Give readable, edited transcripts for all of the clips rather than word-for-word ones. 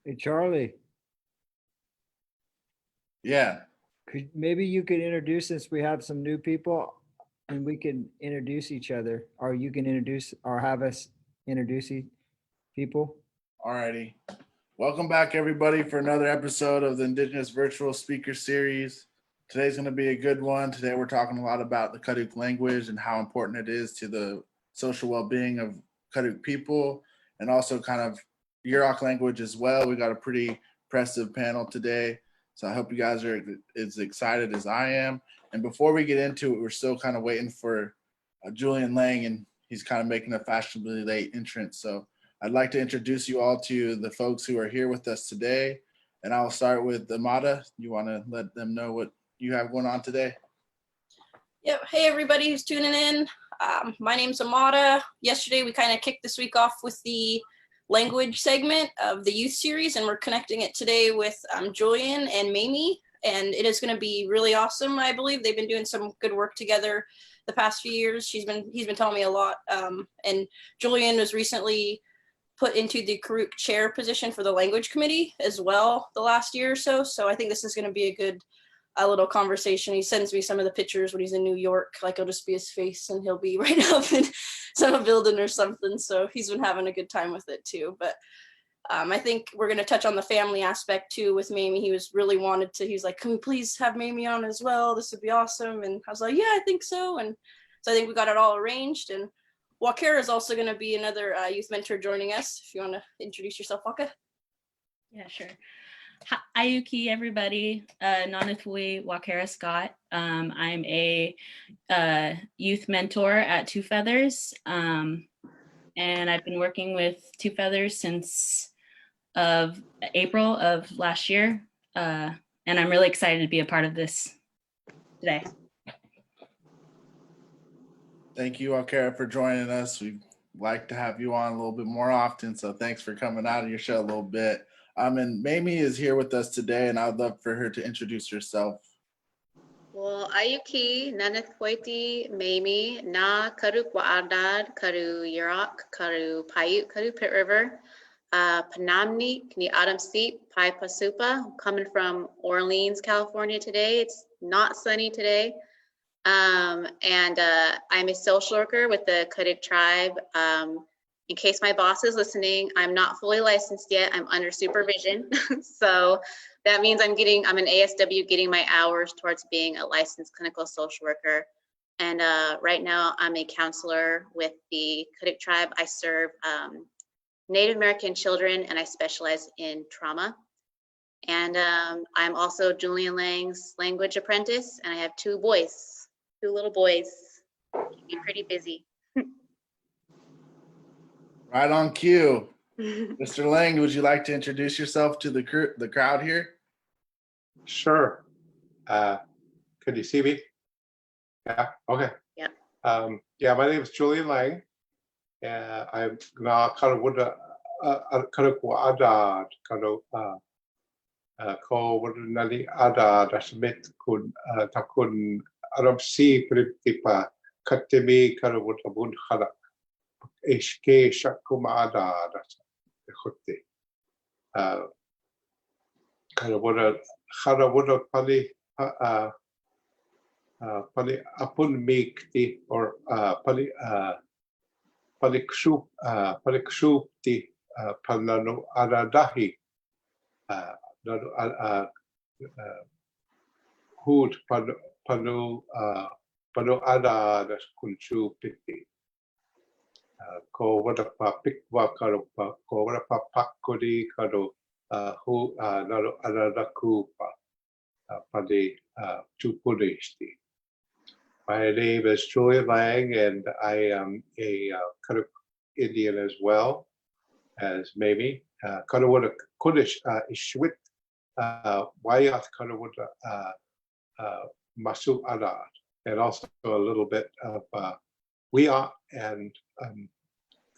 Hey, Charlie, Yeah. maybe you could introduce, since we have some new people, and we can introduce each other, or you can introduce or have us introduce people. Alrighty. Welcome back, everybody, for another episode of the Indigenous Virtual Speaker Series. Today's going to be a good one. Today, we're talking a lot about the Kaduk language and how important it is to the social well-being of Kaduk people, and also kind of Yurok language as well. We got a pretty impressive panel today, so I hope you guys are as excited as I am. And before we get into it, we're still kind of waiting for Julian Lang, and he's kind of making a fashionably late entrance. So I'd like to introduce you all to the folks who are here with us today. And I'll start with Amada. You want to let them know what you have going on today? Yep. Hey, everybody who's tuning in. My name's Amada. Yesterday, we kind of kicked this week off with the language segment of the youth series, and we're connecting it today with Julian and Mamie. And it is going to be really awesome, I believe. They've been doing some good work together the past few years. He's been telling me a lot. And Julian was recently put into the Karuk chair position for the language committee as well the last year or so. So I think this is going to be a good little conversation. He sends me some of the pictures when he's in New York, like it'll just be his face and he'll be right up in some building or something. So he's been having a good time with it too. But I think we're going to touch on the family aspect too with Mamie. He was really wanted to, he was like, can we please have Mamie on as well? This would be awesome. And I was like, yeah, I think so. And so I think we got it all arranged. And Wakera is also going to be another youth mentor joining us. If you want to introduce yourself, Waka. Yeah, sure. Ayuki, everybody. Nanathui Wakera Scott. I'm a youth mentor at Two Feathers. And I've been working with Two Feathers since of April of last year. And I'm really excited to be a part of this today. Thank you, Wakera, for joining us. We'd like to have you on a little bit more often, so thanks for coming out of your show a little bit. And Mamie is here with us today, and I'd love for her to introduce herself. Well, Ayuki, Nanathoiti, Mamie, Na, Karuk Wa'adad, Karu Yurok, Karu Paiute, Karu Pit River, Panamni, Kni Adam Seep, Pai Pasupa, coming from Orleans, California today. It's not sunny today. I'm a social worker with the Kaduk tribe. In case my boss is listening, I'm not fully licensed yet. I'm under supervision. So that means I'm an ASW getting my hours towards being a licensed clinical social worker. And right now I'm a counselor with the Kaduk tribe. I serve Native American children and I specialize in trauma. And I'm also Julian Lang's language apprentice, and I have two little boys. Keep me pretty busy. Right on cue. Mr. Lang, would you like to introduce yourself to the crowd here? Sure. Can you see me? Yeah, okay. Yeah. Yeah, my name is Julian Lang. I'm na Karawuda Karakwa Adad Karo ko Nali Ada Dasmit kun Takun Arab Si Pritipa Katemi Karawuda Bun Hadak Ishke Shakuma Ada Hutti Karawuda Pali Pali Apun Mikti or Pali Palikshupti Panano Adadahi Hood Panu Ada Kunchu Piti Ko Wadapa Pikwa Karupa Ko Wadapa Pakodi Karo Hu Naro Adadakupa Padi Chupudishti. My name is Julian Lang, and I am a Kaduk Indian as well as Mamie. Kadawuda Kudish Ishwit Wayat Kadawuda Masu Adad, and also a little bit of Wia and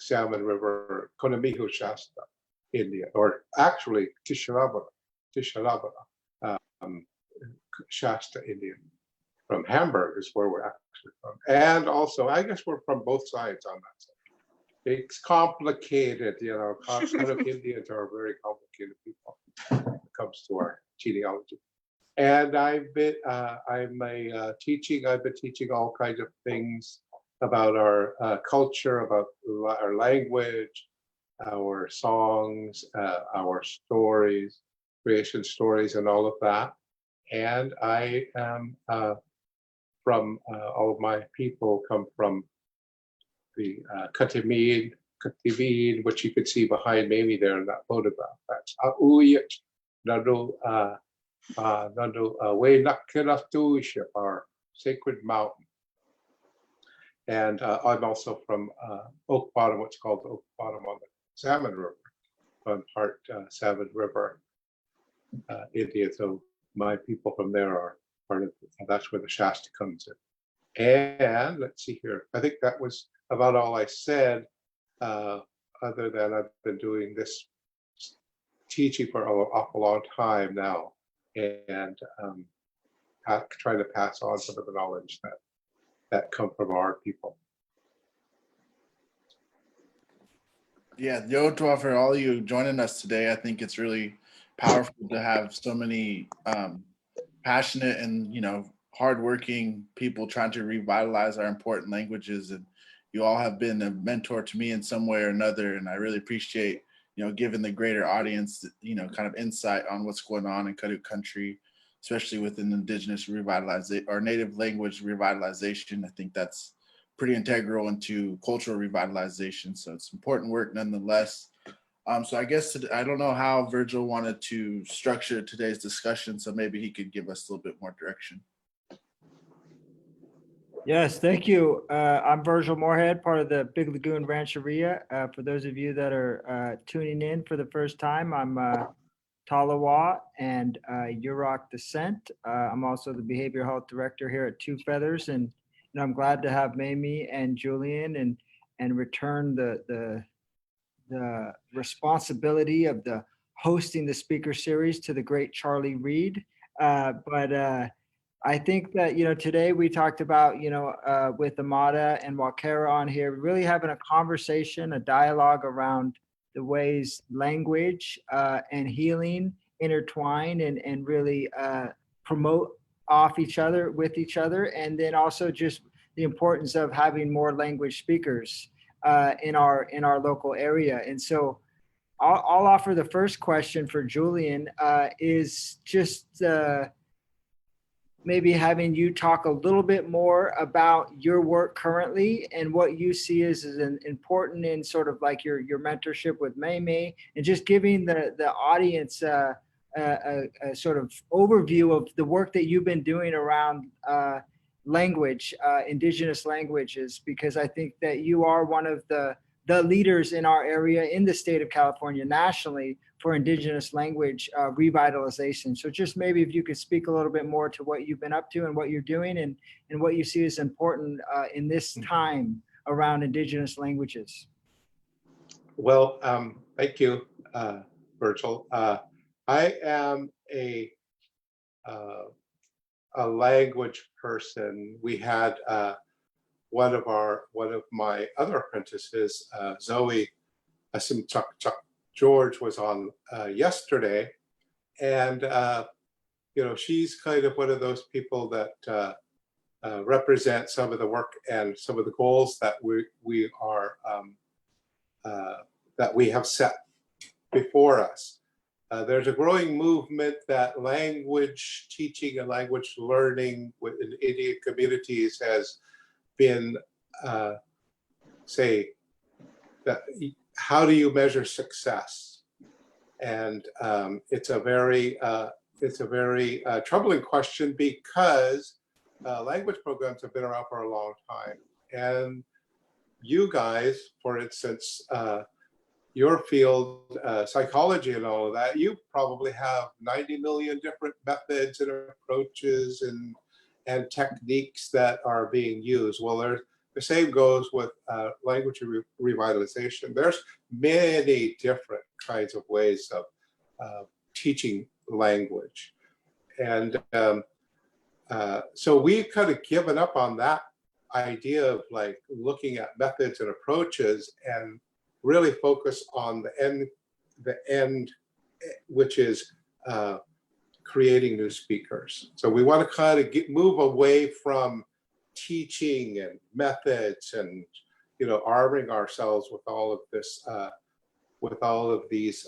Salmon River, Konamihu Shasta, India, or actually Tisharabara, Shasta, India. From Hamburg is where we're actually from. And also, I guess we're from both sides on that side. it's complicated, you know. Kannada Indians are very complicated people when it comes to our genealogy. And I've been teaching all kinds of things about our culture, about our language, our songs, our stories, creation stories, and all of that. And I am from all of my people come from the Katimid, which you could see behind Mamie there in that photograph. That's Auyat Nadu Way Nakilatuship, our sacred mountain. And I'm also from Oak Bottom, what's called Oak Bottom on the Salmon River, on part Salmon River, India. So my people from there are part of, that's where the Shasta comes in. And let's see here, I think that was about all I said, other than I've been doing this teaching for an awful long time now, and trying to pass on some of the knowledge that come from our people. Yeah, Yotua, for all you joining us today, I think it's really powerful to have so many passionate and, you know, hardworking people trying to revitalize our important languages. And you all have been a mentor to me in some way or another. And I really appreciate, you know, giving the greater audience, you know, kind of insight on what's going on in Kaduk country, especially within Indigenous revitalization or native language revitalization. I think that's pretty integral into cultural revitalization. So it's important work nonetheless. So I guess I don't know how Virgil wanted to structure today's discussion, so maybe he could give us a little bit more direction. Yes, thank you. I'm Virgil Moorhead, part of the Big Lagoon Rancheria. For those of you that are tuning in for the first time, I'm Talawa and Yurok descent. I'm also the Behavioral Health Director here at Two Feathers, and you know, I'm glad to have Mamie and Julian and return the responsibility of the hosting the speaker series to the great Charlie Reed. But I think that, you know, today we talked about, you know, with Amada and Wakera on here, really having a conversation, a dialogue around the ways language and healing intertwine and really promote off each other, with each other. And then also just the importance of having more language speakers in our local area. And so I'll offer the first question for Julian is just maybe having you talk a little bit more about your work currently and what you see as an important in sort of like your mentorship with Mamie, and just giving the audience a sort of overview of the work that you've been doing around language, Indigenous languages, because I think that you are one of the leaders in our area in the state of California nationally for Indigenous language revitalization. So just maybe if you could speak a little bit more to what you've been up to and what you're doing and what you see as important in this time around Indigenous languages. Well, thank you, Virgil. I am a language person. We had one of my other apprentices, Zoe Asimchuk George, was on yesterday, and you know, she's kind of one of those people that represent some of the work and some of the goals that we are that we have set before us. There's a growing movement that language teaching and language learning within Indian communities has been, say, that how do you measure success? And it's a very troubling question, because language programs have been around for a long time. And you guys, for instance, your field, psychology and all of that, you probably have 90 million different methods and approaches and techniques that are being used. Well, the same goes with language revitalization. There's many different kinds of ways of teaching language. And so we've kind of given up on that idea of like looking at methods and approaches and really focus on the end, which is creating new speakers. So we want to kind of move away from teaching and methods and, you know, arming ourselves with all of this, with all of these,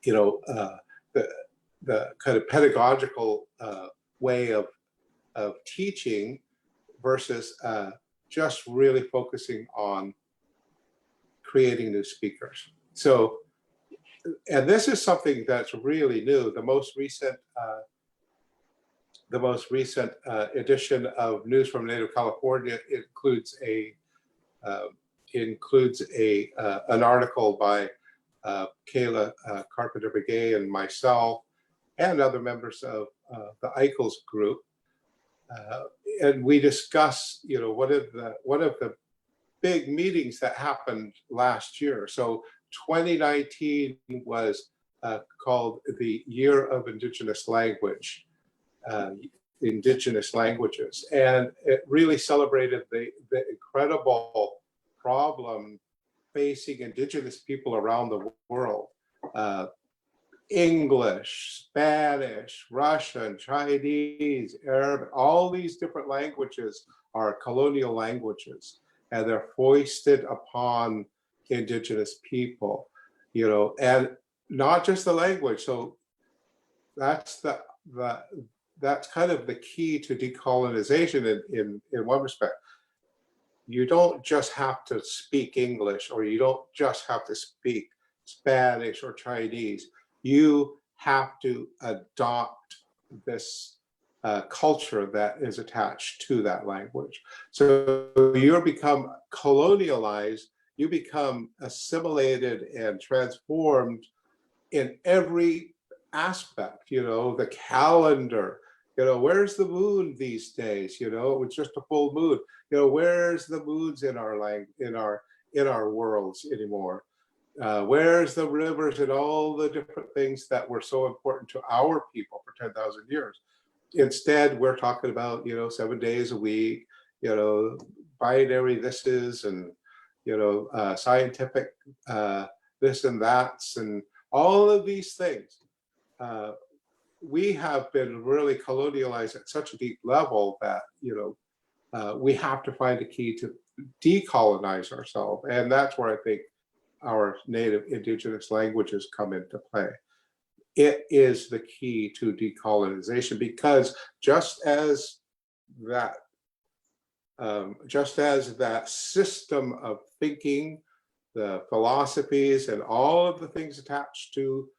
you know, the kind of pedagogical way of teaching versus just really focusing on creating new speakers. So, and this is something that's really new. The most recent edition of News from Native California includes an article by Kayla Carpenter-Begay and myself and other members of the Eichels group, and we discuss, you know, one of the big meetings that happened last year. So 2019 was called the Year of Indigenous Language, Indigenous Languages, and it really celebrated the incredible problem facing Indigenous people around the world. English, Spanish, Russian, Chinese, Arabic, all these different languages are colonial languages, and they're foisted upon Indigenous people, you know, and not just the language. So that's that's kind of the key to decolonization in one respect. You don't just have to speak English, or you don't just have to speak Spanish or Chinese. You have to adopt this culture that is attached to that language. So you become colonialized, you become assimilated and transformed in every aspect, you know, the calendar, you know, where's the moon these days? You know, it was just a full moon. You know, where's the moons in our in our worlds anymore? Where's the rivers and all the different things that were so important to our people for 10,000 years? Instead, we're talking about, you know, 7 days a week, you know, binary thises and, you know, scientific this and that's and all of these things. We have been really colonialized at such a deep level that, you know, we have to find a key to decolonize ourselves. And that's where I think our native indigenous languages come into play. It is the key to decolonization, because just as that system of thinking, the philosophies and all of the things attached to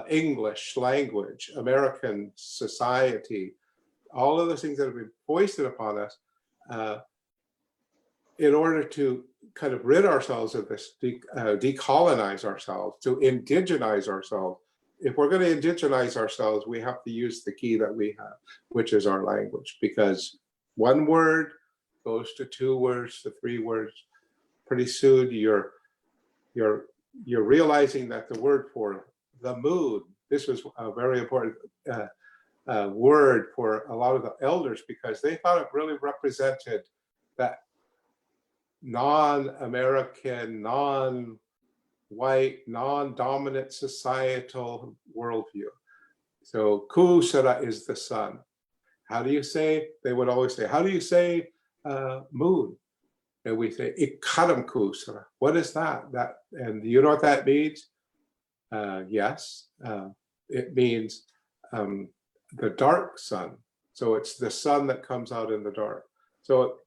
English language, American society, all of those things that have been foisted upon us, in order to kind of rid ourselves of this, decolonize ourselves, to indigenize ourselves. If we're going to indigenize ourselves, we have to use the key that we have, which is our language, because one word goes to 2 words to 3 words. Pretty soon you're realizing that the word for the moon, this was a very important word for a lot of the elders, because they thought it really represented that non-American, non-white, non-dominant societal worldview. So Kusara is the sun. How do you say? They would always say, how do you say moon? And we say Ikaram Kusara. What is that? And you know what that means? Yes, it means the dark sun. So it's the sun that comes out in the dark. So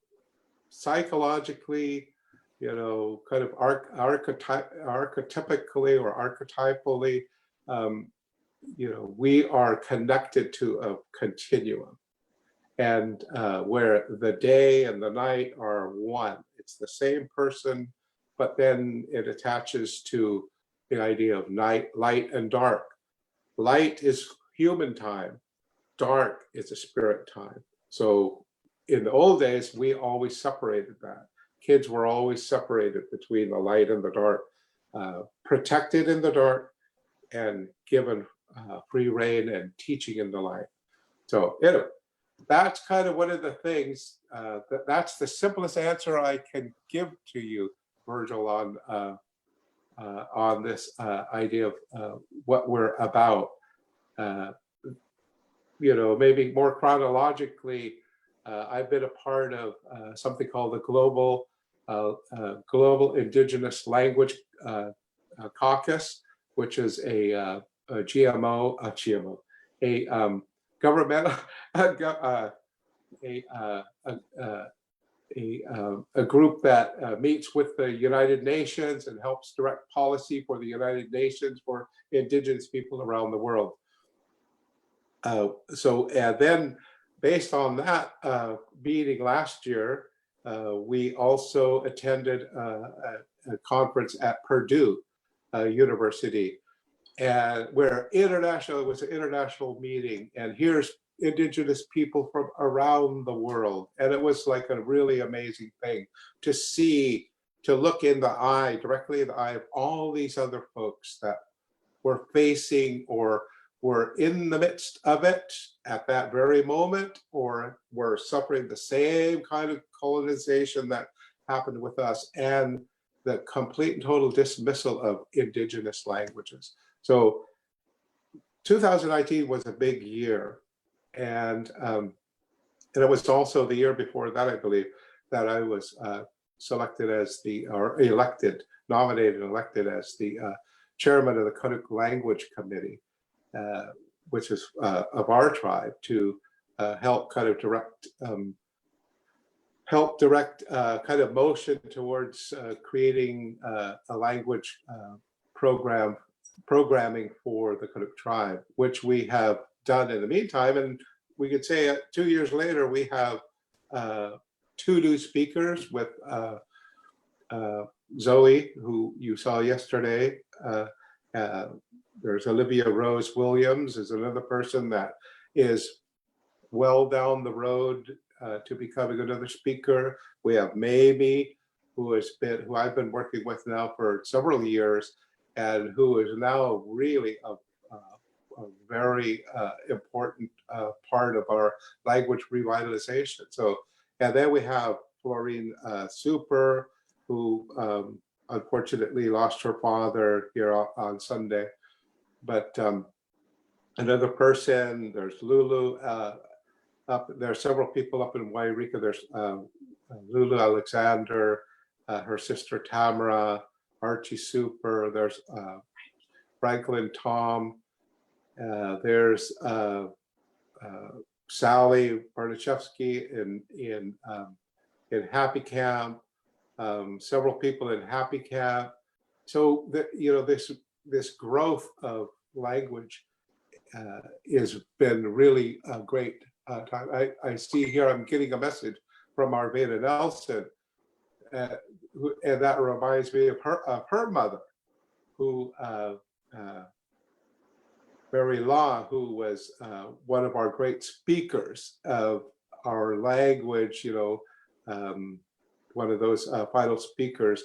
psychologically, you know, kind of archetypically or archetypally, you know, we are connected to a continuum, and where the day and the night are one. It's the same person, but then it attaches to the idea of night, light, and dark. Light is human time. Dark is a spirit time. So in the old days, we always separated that. Kids were always separated between the light and the dark, protected in the dark and given free rein and teaching in the light. So anyway, that's kind of one of the things, that's the simplest answer I can give to you, Virgil, on this idea of what we're about. You know, maybe more chronologically, I've been a part of something called the Global Indigenous Language Caucus, which is a governmental a group that meets with the United Nations and helps direct policy for the United Nations for Indigenous people around the world. So then based on that meeting last year, we also attended a conference at Purdue University, and where it was an international meeting, and here's Indigenous people from around the world. And it was like a really amazing thing to see, to look directly in the eye of all these other folks that were facing or were in the midst of it at that very moment, or were suffering the same kind of colonization that happened with us, and the complete and total dismissal of Indigenous languages. So 2019 was a big year. And it was also the year before that, I believe, that I was nominated and elected as the chairman of the Katuk Language Committee, which is of our tribe, to help kind of direct kind of motion towards creating a language programming for the Katuk tribe, which we have done in the meantime. And we could say 2 years later, we have 2 new speakers with Zoe, who you saw yesterday. There's Olivia Rose Williams is another person that is well down the road to becoming another speaker. We have Mamie, who I've been working with now for several years, and who is now really a very important part of our language revitalization. So, and then we have Florine Super, who unfortunately lost her father here on Sunday. But another person, there's Lulu, there are several people up in Wairika. There's Lulu Alexander, her sister Tamara, Archie Super, there's Franklin Tom, there's Sally Barnachevsky in Happy Camp, several people in Happy Camp. So this growth of language has been really a great time. I see here, I'm getting a message from Arvada Nelson, and that reminds me of her mother, who Mary Law, who was one of our great speakers of our language, one of those final speakers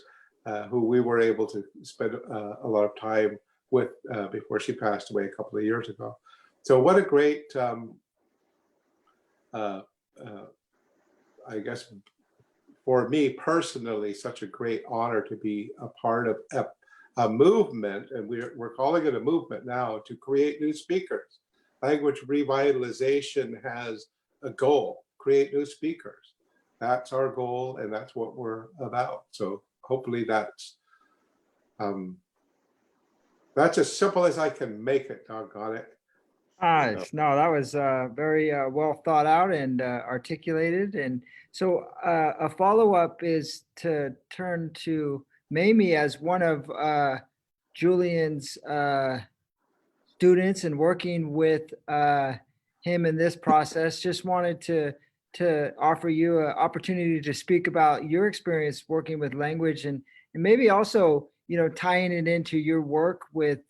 who we were able to spend a lot of time with before she passed away a couple of years ago. So what a great, I guess, for me personally, such a great honor to be a part of a movement, and we're calling it a movement now, to create new speakers. Language revitalization has a goal: create new speakers. That's our goal, and that's what we're about. So hopefully that's as simple as I can make it. Doggone it. No, that was very well thought out and articulated. And so a follow-up is to turn to Mamie as one of Julian's students and working with him in this process. Just wanted to offer you an opportunity to speak about your experience working with language, and maybe also, tying it into your work with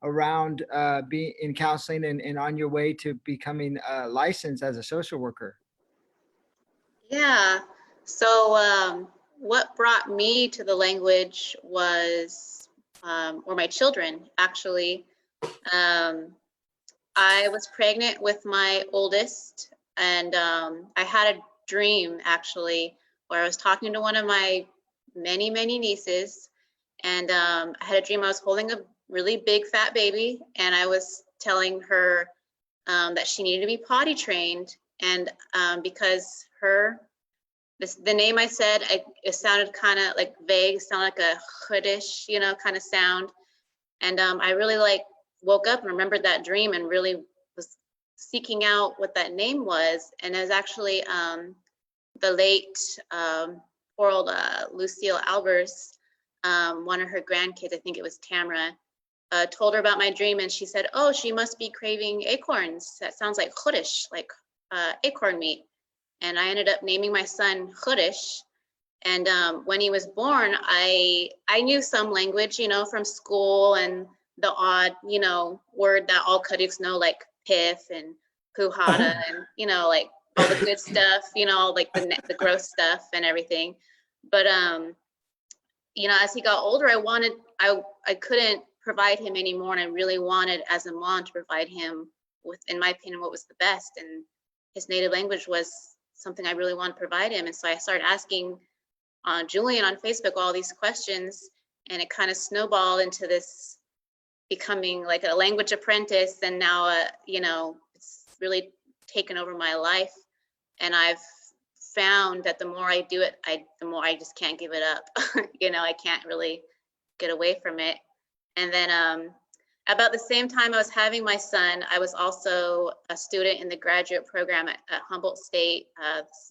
around being in counseling and on your way to becoming licensed as a social worker. Yeah. So what brought me to the language was, or my children, actually. I was pregnant with my oldest, And I had a dream actually where I was talking to one of my many, many nieces. And I had a dream I was holding a really big fat baby, and I was telling her that she needed to be potty trained. And because the name I said, it sounded kind of like vague, sounded like a hoodish, you know, kind of sound. And I really like woke up and remembered that dream and really was seeking out what that name was. And it was actually the late poor old Lucille Albers, one of her grandkids, I think it was Tamara, told her about my dream, and she said, oh, she must be craving acorns. That sounds like chudish, like acorn meat. And I ended up naming my son Chudish. And when he was born, I knew some language, you know, from school, and the odd, you know, word that all Kaduks know, like pith and puhata and, you know, like all the good stuff, you know, like the gross stuff and everything. But you know, as he got older, I couldn't provide him anymore, and I really wanted, as a mom, to provide him with, in my opinion, what was the best. And his native language was something I really wanted to provide him. And so I started asking Julian on Facebook all these questions, and it kind of snowballed into this becoming like a language apprentice. And now, you know, it's really taken over my life. And I've found that the more I do it, the more I just can't give it up. You know, I can't really get away from it. And then about the same time I was having my son, I was also a student in the graduate program at Humboldt State,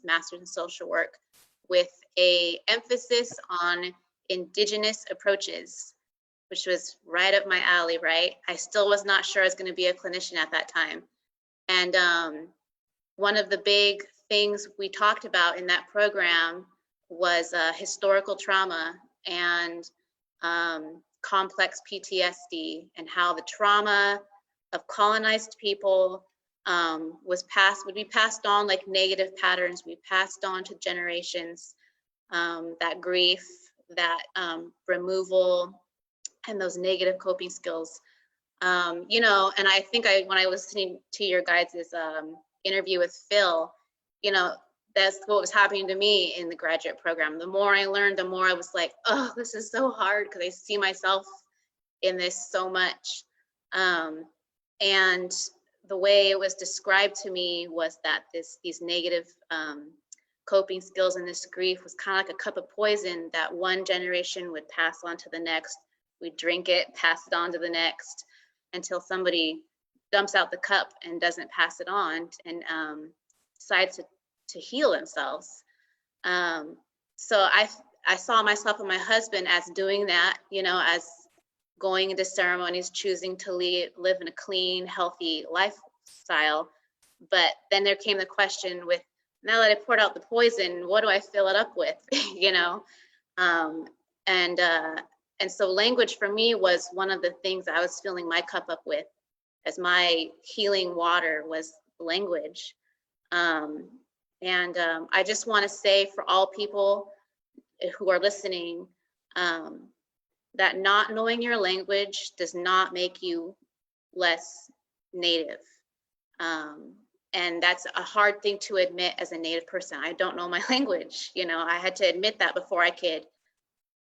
Master's in Social Work, with a emphasis on Indigenous approaches, which was right up my alley, right? I still was not sure I was going to be a clinician at that time. And one of the big things we talked about in that program was historical trauma and complex PTSD, and how the trauma of colonized people would be passed on like negative patterns. We passed on to generations, that grief, that removal, and those negative coping skills. You know, and I think when I was listening to your guys' interview with Phil, you know, that's what was happening to me in the graduate program. The more I learned, the more I was like, oh, this is so hard, because I see myself in this so much. And the way it was described to me was that these negative coping skills and this grief was kind of like a cup of poison that one generation would pass on to the next. We drink it, pass it on to the next, until somebody dumps out the cup and doesn't pass it on, and decides to heal themselves. So I saw myself and my husband as doing that, you know, as going into ceremonies, choosing to live in a clean, healthy lifestyle. But then there came the question with, now that I poured out the poison, what do I fill it up with? You know? And so language for me was one of the things I was filling my cup up with, as my healing water was language. I just want to say, for all people who are listening, that not knowing your language does not make you less native. And that's a hard thing to admit as a native person. I don't know my language. You know, I had to admit that before I could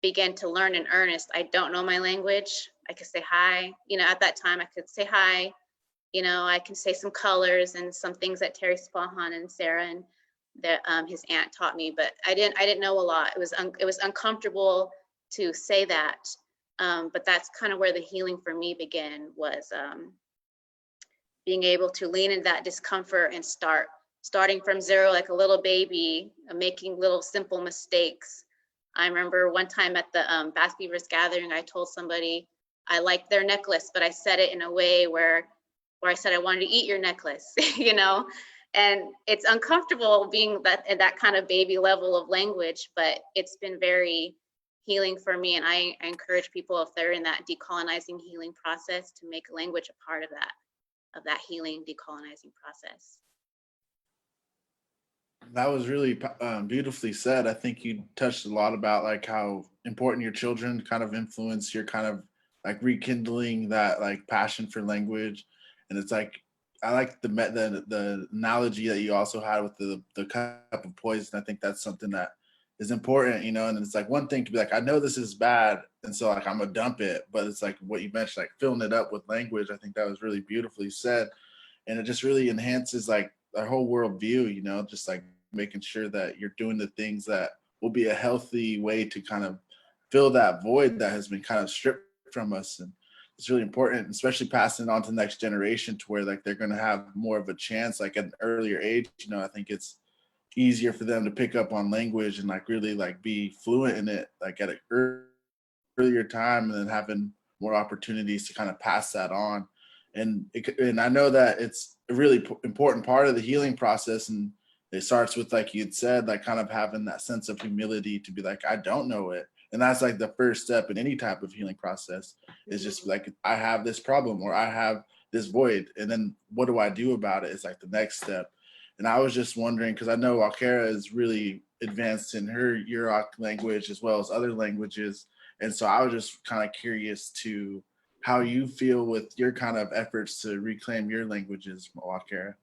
begin to learn in earnest. I don't know my language. I could say hi. You know, at that time I could say hi. You know, I can say some colors and some things that Terry Spahan and Sarah and his aunt taught me, but I didn't know a lot. It was uncomfortable to say that, but that's kind of where the healing for me began, was being able to lean into that discomfort and starting from zero, like a little baby, making little simple mistakes. I remember one time at the Basque Beavers gathering, I told somebody I liked their necklace, but I said it in a way where I said I wanted to eat your necklace, you know? And it's uncomfortable being at that kind of baby level of language, but it's been very healing for me. And I encourage people, if they're in that decolonizing healing process, to make language a part of that healing decolonizing process. That was really beautifully said. I think you touched a lot about like how important your children kind of influence your kind of like rekindling that like passion for language. And it's like, like the analogy that you also had with the cup of poison. I think that's something that is important, and it's like one thing to be like, I know this is bad, and so like I'm gonna dump it, but it's like what you mentioned, like filling it up with language. I think that was really beautifully said, and it just really enhances like our whole worldview, just like making sure that you're doing the things that will be a healthy way to kind of fill that void that has been kind of stripped from us. And it's really important, especially passing it on to the next generation to where like they're going to have more of a chance, like at an earlier age. I think it's easier for them to pick up on language and like really like be fluent in it, like at an earlier time, and then having more opportunities to kind of pass that on. And I know that it's a really important part of the healing process. And it starts with, like you'd said, like kind of having that sense of humility to be like, I don't know it. And that's like the first step in any type of healing process, is just like, I have this problem or I have this void. And then what do I do about it is like the next step. And I was just wondering, because I know Wakera is really advanced in her Yurok language as well as other languages. And so I was just kind of curious to how you feel with your kind of efforts to reclaim your languages, Wakera.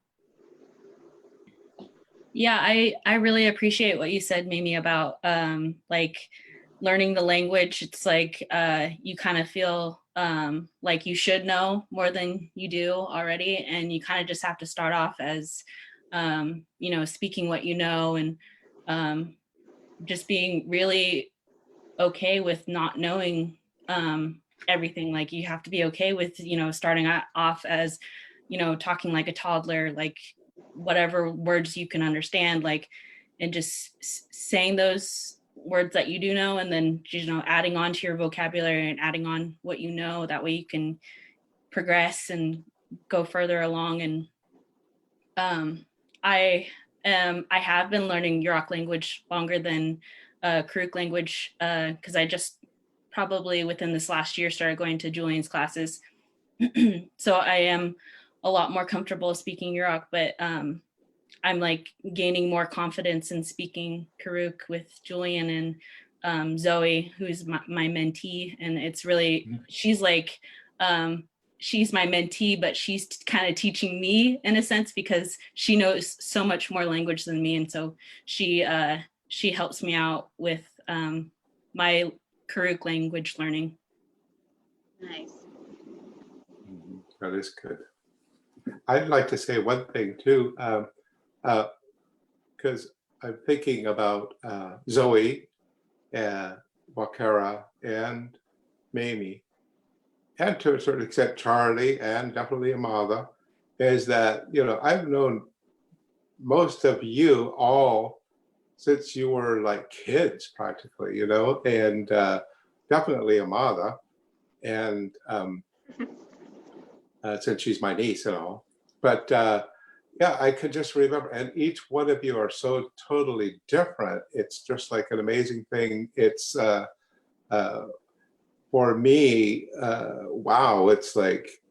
Yeah, I really appreciate what you said, Mimi, about like learning the language. It's like you kind of feel like you should know more than you do already, and you kind of just have to start off as speaking what you know, and just being really okay with not knowing everything. Like you have to be okay with starting off as talking like a toddler, like whatever words you can understand, like, and just saying those words that you do know, and then adding on to your vocabulary and adding on what you know. That way you can progress and go further along. And I have been learning Yurok language longer than Karuk language, because I just probably within this last year started going to Julian's classes. So I am a lot more comfortable speaking Yurok, but I'm like gaining more confidence in speaking Karuk with Julian and Zoe, who's my mentee. And it's really, she's like, she's my mentee, but she's kind of teaching me in a sense, because she knows so much more language than me. And so she helps me out with my Karuk language learning. Nice. That is good. I'd like to say one thing too, because I'm thinking about Zoe and Wakera and Mamie, and to a certain extent Charlie, and definitely Amada, is that I've known most of you all since you were like kids practically, and definitely Amada, and since she's my niece and all. But yeah, I could just remember, and each one of you are so totally different. It's just like an amazing thing. It's for me, wow, it's like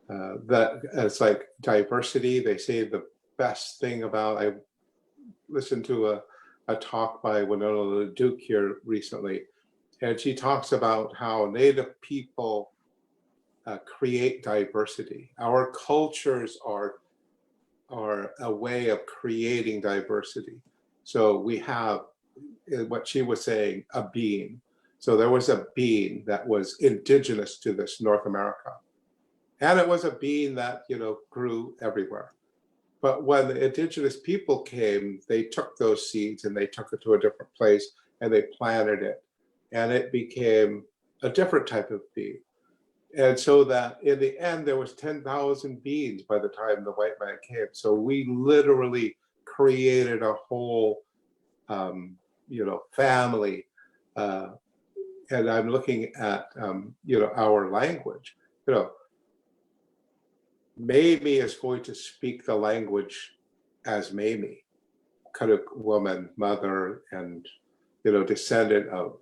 it's like diversity. They say the best thing about, I listened to a talk by Winona Duke here recently, and she talks about how Native people create diversity. Our cultures are a way of creating diversity. So we have what she was saying, a being. So there was a being that was indigenous to this North America. And it was a being that, grew everywhere. But when the indigenous people came, they took those seeds and they took it to a different place and they planted it. And it became a different type of being. And so that in the end, there was 10,000 beings by the time the white man came. So we literally created a whole, family. And I'm looking at, our language. Mamie is going to speak the language as Mamie, Karuk woman, mother, and, descendant of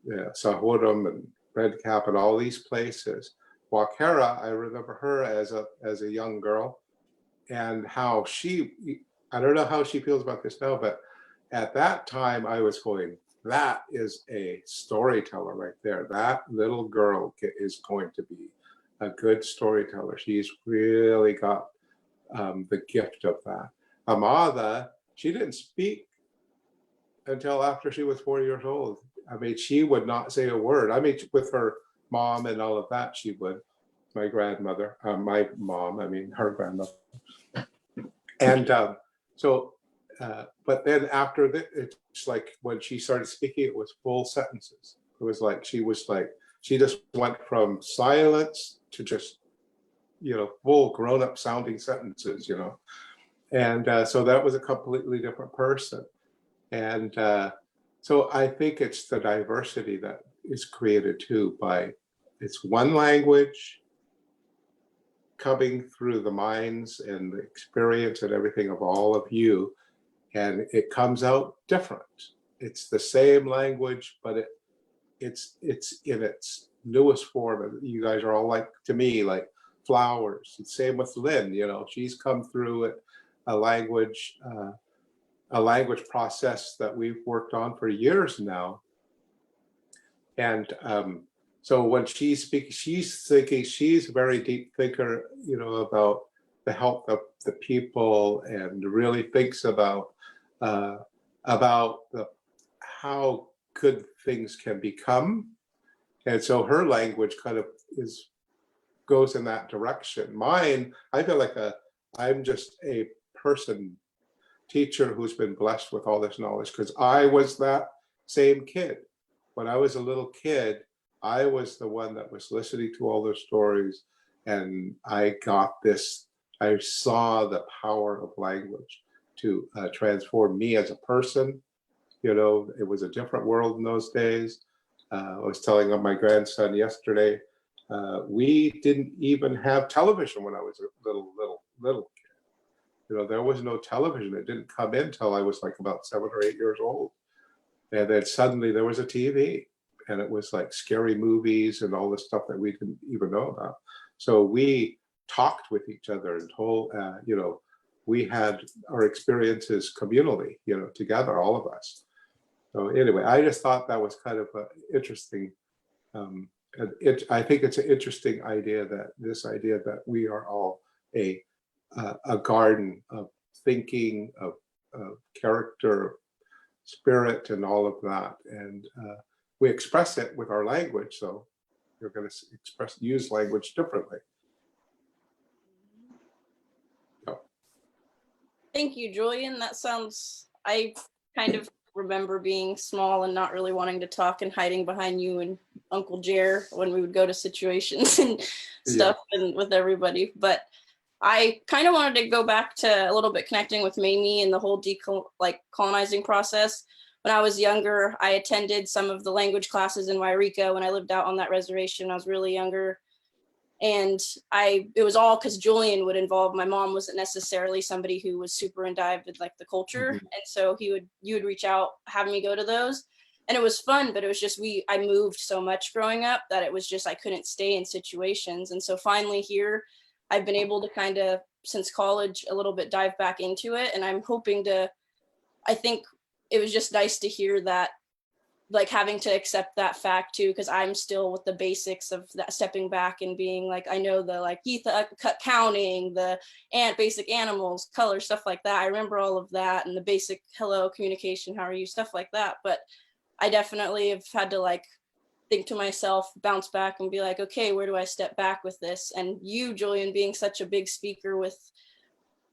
Sahurum and Red Cap and all these places. Wakera, I remember her as a young girl, and how I don't know how she feels about this now, but at that time I was going, that is a storyteller right there. That little girl is going to be a good storyteller. She's really got the gift of that. Amada, she didn't speak until after she was 4 years old. I mean, she would not say a word. I mean, with her mom and all of that, she would. My grandmother, my mom, I mean, her grandmother. And but then after that, it's like when she started speaking, it was full sentences. It was like she just went from silence to just, full grown-up sounding sentences, And so that was a completely different person. And so I think it's the diversity that is created too by, it's one language coming through the minds and the experience and everything of all of you, and it comes out different. It's the same language, but it's in its newest form. You guys are all like, to me, like flowers. It's same with Lynn. She's come through a language process that we've worked on for years now. And so when she speaks, she's a very deep thinker, about the health of the people, and really thinks about how good things can become. And so her language kind of goes in that direction. Mine, I feel like I'm just a teacher who's been blessed with all this knowledge, because I was that same kid. When I was a little kid, I was the one that was listening to all those stories, and I saw the power of language to transform me as a person. It was a different world in those days. I was telling my grandson yesterday, we didn't even have television when I was a little kid. There was no television. It didn't come in till I was like about 7 or 8 years old. And then suddenly there was a TV, and it was like scary movies and all this stuff that we didn't even know about. So we talked with each other and told, we had our experiences communally, together, all of us. So anyway, I just thought that was kind of interesting. I think it's an interesting idea, that we are all a garden of thinking, of character, spirit, and all of that. And we express it with our language. So you're going to use language differently. So. Thank you, Julian. I kind of remember being small and not really wanting to talk and hiding behind you and Uncle Jer when we would go to situations and stuff and with everybody. But I kind of wanted to go back to a little bit connecting with Mamie and the whole colonizing process. When I was younger, I attended some of the language classes in Wairika when I lived out on that reservation. I was really younger. And it was all because Julian would involve, my mom wasn't necessarily somebody who was super in dive with like the culture. Mm-hmm. And so you would reach out, have me go to those. And it was fun, but it was just, I moved so much growing up that it was just, I couldn't stay in situations. And so finally here, I've been able to kind of, since college, a little bit dive back into it. And I'm hoping I think it was just nice to hear that, like having to accept that fact too, because I'm still with the basics of that, stepping back and being like, I know the like counting, the basic animals, color, stuff like that. I remember all of that, and the basic hello, communication, how are you, stuff like that. But I definitely have had to like think to myself, bounce back and be like, okay, where do I step back with this? And you, Julian, being such a big speaker with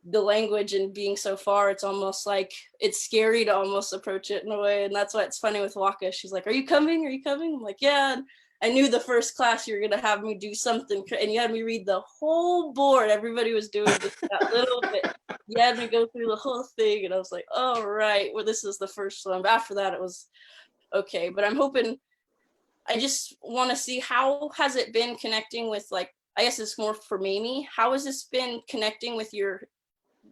the language and being so far, it's almost like it's scary to almost approach it in a way. And that's why it's funny with Waka. She's like, are you coming? I'm like, yeah. And I knew the first class you were going to have me do something, and you had me read the whole board. Everybody was doing just that little bit. You had me go through the whole thing, and I was like, all right, well, this is the first one. But after that, it was okay. But I'm hoping, I just want to see, how has it been connecting with, like, I guess it's more for Mamie. How has this been connecting with your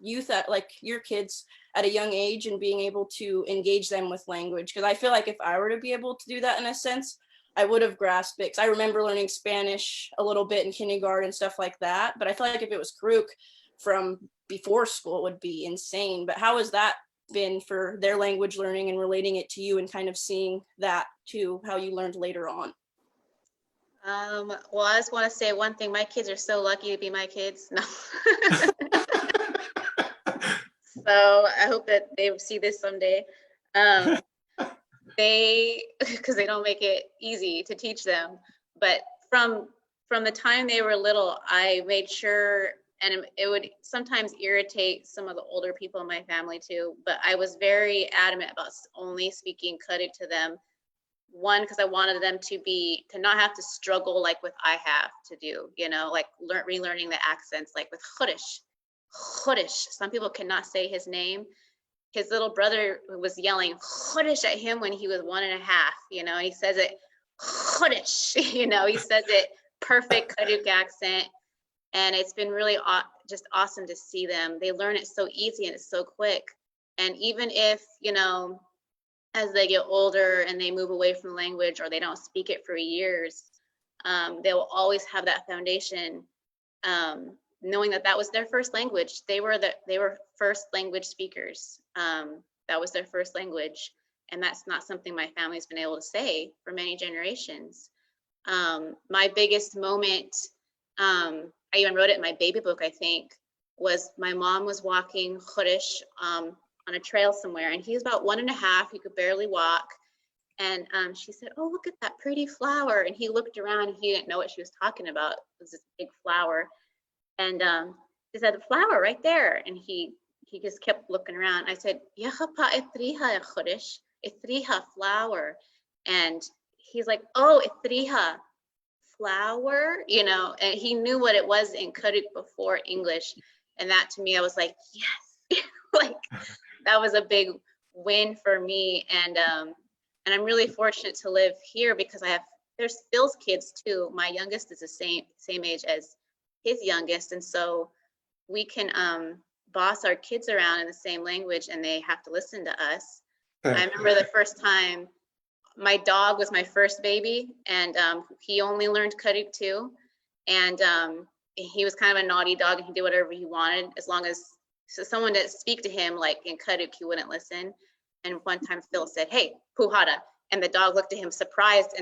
youth, at like your kids at a young age, and being able to engage them with language? Because I feel like if I were to be able to do that in a sense, I would have grasped it. Because I remember learning Spanish a little bit in kindergarten and stuff like that. But I feel like if it was Karuk from before school, it would be insane. But how has that been for their language learning and relating it to you, and kind of seeing that to how you learned later on? Well, I just want to say one thing. My kids are so lucky to be my kids. No. So I hope that they see this someday. Um, because they don't make it easy to teach them. But from the time they were little, I made sure, and it would sometimes irritate some of the older people in my family too, but I was very adamant about only speaking Karuk to them. One, because I wanted them to not have to struggle like with I have to do, like relearning the accents, like with Chudish. Some people cannot say his name. His little brother was yelling Chudish at him when he was 1.5, and he says it Chudish, he says it perfect Karuk accent. And it's been really just awesome to see them. They learn it so easy and it's so quick. And even if, as they get older and they move away from the language or they don't speak it for years, they will always have that foundation, knowing that was their first language. They were first language speakers. That was their first language, and that's not something my family's been able to say for many generations. My biggest moment, I even wrote it in my baby book, I think, was my mom was walking Chudish on a trail somewhere, and he was about 1.5. He could barely walk. And she said, "Oh, look at that pretty flower." And he looked around and he didn't know what she was talking about. It was this big flower. And she said, "The flower right there." And he just kept looking around. I said, "Yahapa etriha Chudish, etriha flower." And he's like, "Oh, etriha flower," and he knew what it was in Karuk before English. And that to me, I was like, yes, like that was a big win for me. And I'm really fortunate to live here because there's Phil's kids too. My youngest is the same age as his youngest. And so we can boss our kids around in the same language and they have to listen to us. I remember the first time my dog was my first baby, and he only learned Karuk too. And he was kind of a naughty dog and he did whatever he wanted as long as someone didn't speak to him like in Karuk, he wouldn't listen. And one time Phil said, "Hey, puhada," and the dog looked at him surprised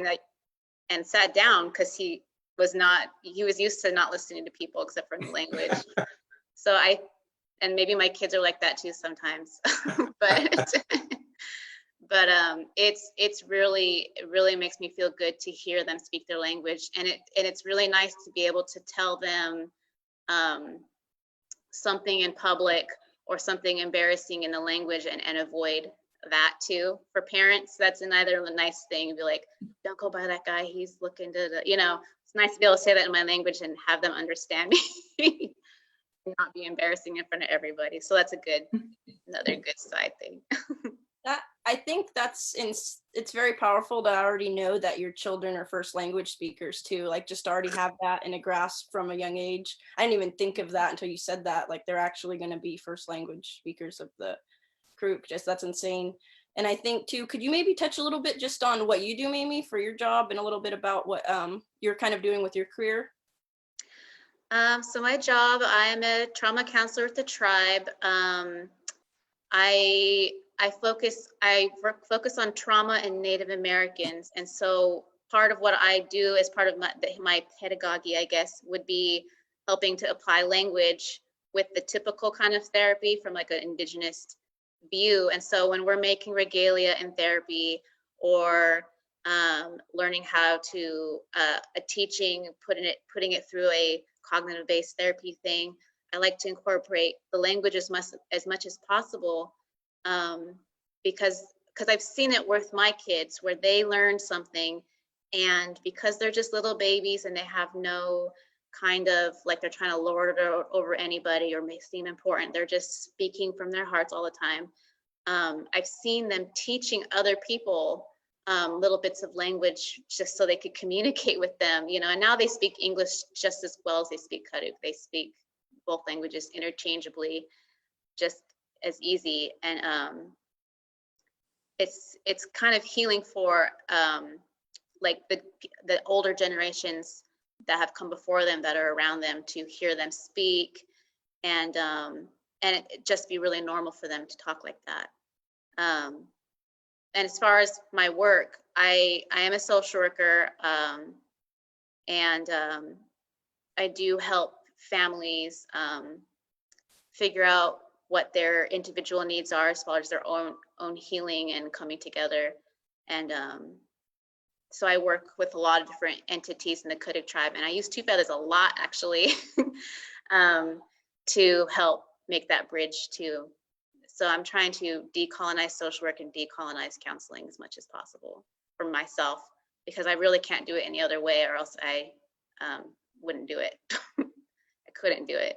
and sat down because he was used to not listening to people except for the language. So and maybe my kids are like that too sometimes, but it really makes me feel good to hear them speak their language, and it's really nice to be able to tell them something in public or something embarrassing in the language and avoid that too. For parents, that's another nice thing. Be like, "Don't go by that guy. He's looking to the," it's nice to be able to say that in my language and have them understand me, not be embarrassing in front of everybody. So that's another good side thing. I think it's very powerful to already know that your children are first language speakers too, like just already have that in a grasp from a young age. I didn't even think of that until you said that, like they're actually going to be first language speakers of the group. That's insane. And I think too, could you maybe touch a little bit just on what you do, Mamie, for your job and a little bit about what you're kind of doing with your career? So my job, I am a trauma counselor with the tribe. I focus on trauma and Native Americans, and so part of what I do as part of my pedagogy, I guess, would be helping to apply language with the typical kind of therapy from like an Indigenous view. And so when we're making regalia in therapy or learning how to putting it through a cognitive-based therapy thing, I like to incorporate the language as much as possible, because I've seen it with my kids where they learn something, and because they're just little babies and they have no kind of like they're trying to lord it over anybody or may seem important, they're just speaking from their hearts all the time. I've seen them teaching other people little bits of language just so they could communicate with them, and now they speak English just as well as they speak Karuk. They speak both languages interchangeably, just as easy. And it's kind of healing for like the older generations that have come before them that are around them, to hear them speak and it just be really normal for them to talk like that. And as far as my work, I am a social worker. And I do help families figure out what their individual needs are as far as their own healing and coming together. And so I work with a lot of different entities in the Kuduk tribe, and I use Two Feathers a lot actually to help make that bridge too. So I'm trying to decolonize social work and decolonize counseling as much as possible for myself, because I really can't do it any other way, or else I wouldn't do it. I couldn't do it.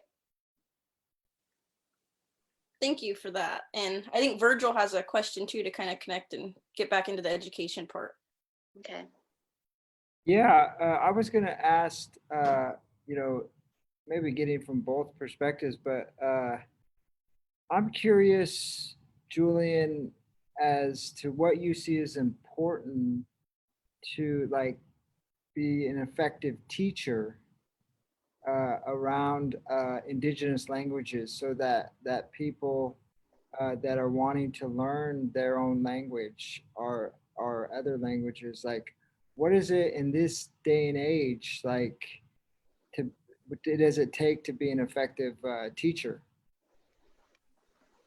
Thank you for that. And I think Virgil has a question too to kind of connect and get back into the education part. Okay. Yeah, I was going to ask, you know, maybe getting from both perspectives, but I'm curious, Julian, as to what you see as important to like be an effective teacher around Indigenous languages, so that people that are wanting to learn their own language or other languages, like what is it in this day and age, like to what does it take to be an effective teacher?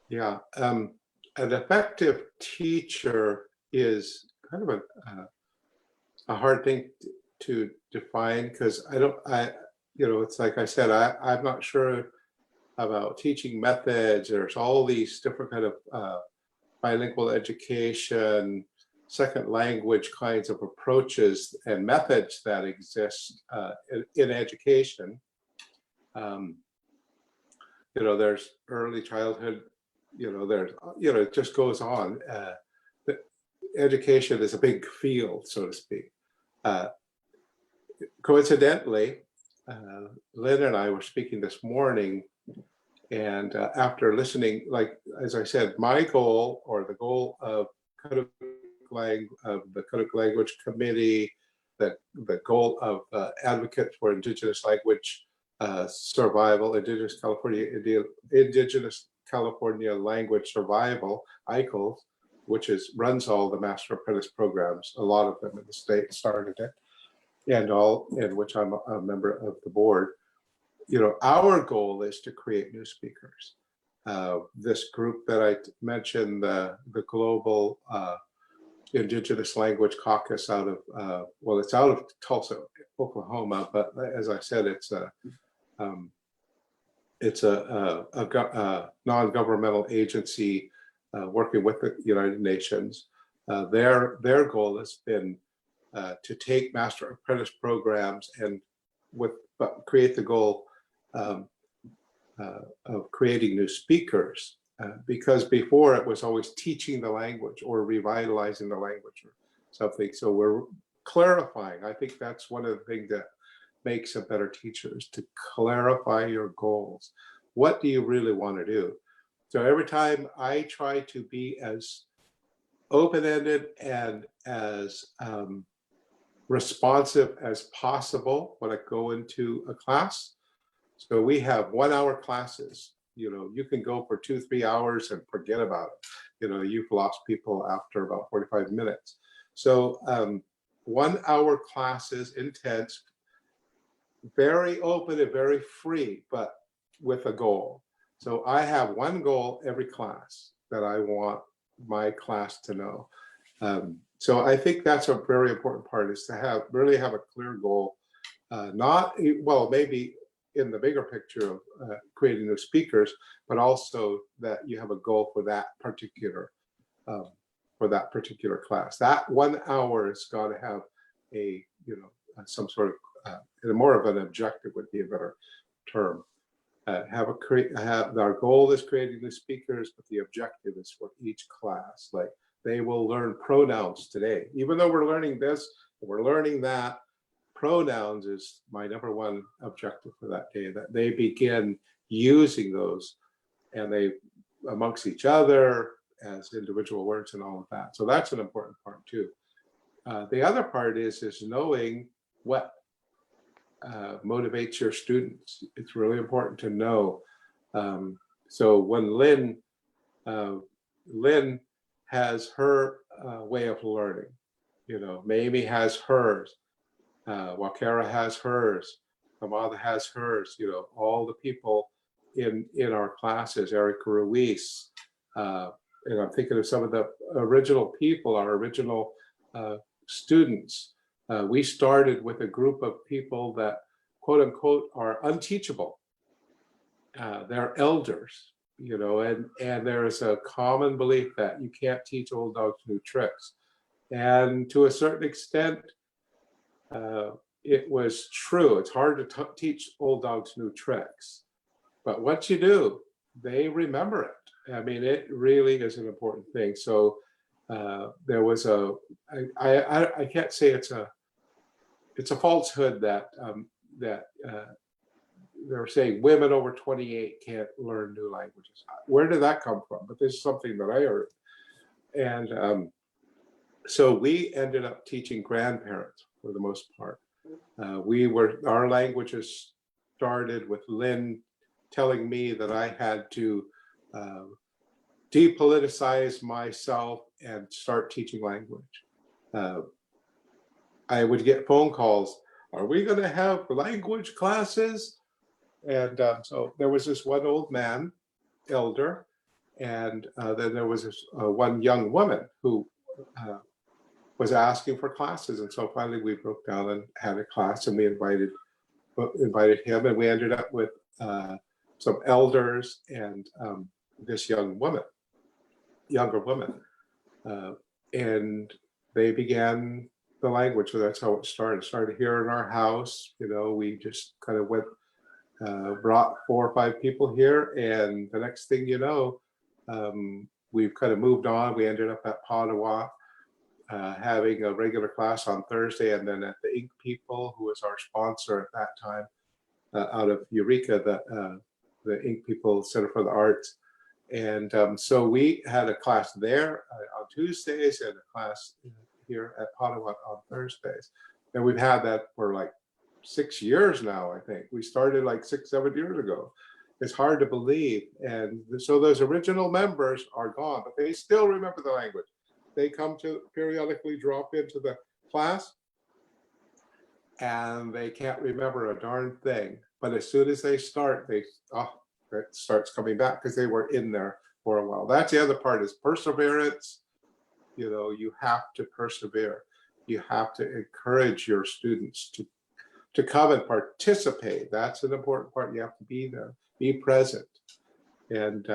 Yeah, an effective teacher is kind of a hard thing to define, because it's like I said, I'm not sure about teaching methods. There's all these different kind of bilingual education, second language kinds of approaches and methods that exist in education. There's early childhood, it just goes on. Education is a big field, so to speak. Coincidentally, Lynn and I were speaking this morning, and after listening, like, as I said, my goal, or the goal of the Kuduk Language Committee, the goal of advocates for Indigenous language survival, Indigenous California language survival, ICLS, which runs all the Master Apprentice programs, a lot of them in the state started it, and which I'm a member of the board. Our goal is to create new speakers. This group that I mentioned, the Global Indigenous Language Caucus out of, it's out of Tulsa, Oklahoma, but as I said, it's a non-governmental agency working with the United Nations. Their goal has been to take Master Apprentice programs and create the goal of creating new speakers, because before it was always teaching the language or revitalizing the language or something. So we're clarifying. I think that's one of the things that makes a better teacher, is to clarify your goals. What do you really want to do? So every time I try to be as open-ended and as responsive as possible when I go into a class. So we have 1 hour classes. You can go for 2-3 hours and forget about it. You've lost people after about 45 minutes. So 1 hour classes, intense, very open and very free, but with a goal. So I have one goal every class that I want my class to know. So I think that's a very important part, is to really have a clear goal, maybe in the bigger picture of creating new speakers, but also that you have a goal for that particular class. That 1 hour has got to have some sort of more of an objective would be a better term. Our goal is creating new speakers, but the objective is for each class. Like, they will learn pronouns today. Even though we're learning this, we're learning that, pronouns is my #1 objective for that day, that they begin using those, and they amongst each other as individual words and all of that. So that's an important part too. The other part is knowing what motivates your students. It's really important to know. So when Lynn has her way of learning, Mamie has hers. Wakera has hers. Amada has hers. You know, all the people in our classes, Erica Ruiz, and I'm thinking of some of the original people, our original students. We started with a group of people that, quote unquote, are unteachable. They're elders, you know, and there is a common belief that you can't teach old dogs new tricks. And to a certain extent, it was true. It's hard to teach old dogs new tricks, but once you do, they remember it. I mean, it really is an important thing. So there was I can't say it's a falsehood that they're saying women over 28 can't learn new languages. Where did that come from? But this is something that I heard. And so we ended up teaching grandparents for the most part. Our languages started with Lynn telling me that I had to depoliticize myself and start teaching language. I would get phone calls, are we going to have language classes? And so there was this one old man, elder, and then there was this one young woman who was asking for classes. And so finally we broke down and had a class, and we invited him, and we ended up with some elders and this younger woman. And they began the language. So that's how it started. It started here in our house. You know, we just kind of went, brought 4 or 5 people here. And the next thing you know, we've kind of moved on. We ended up at Padua, having a regular class on Thursday, and then at the Ink People, who was our sponsor at that time, out of Eureka, the Ink People Center for the Arts. And so we had a class there on Tuesdays and a class here at Padua on Thursdays. And we've had that for like 6 years now, I think. We started like 6-7 years ago. It's hard to believe. And so those original members are gone, but they still remember the language. They come to periodically drop into the class and they can't remember a darn thing. But as soon as they start, it starts coming back because they were in there for a while. That's the other part, is perseverance. You know, you have to persevere. You have to encourage your students to come and participate. That's an important part. You have to be there, be present. And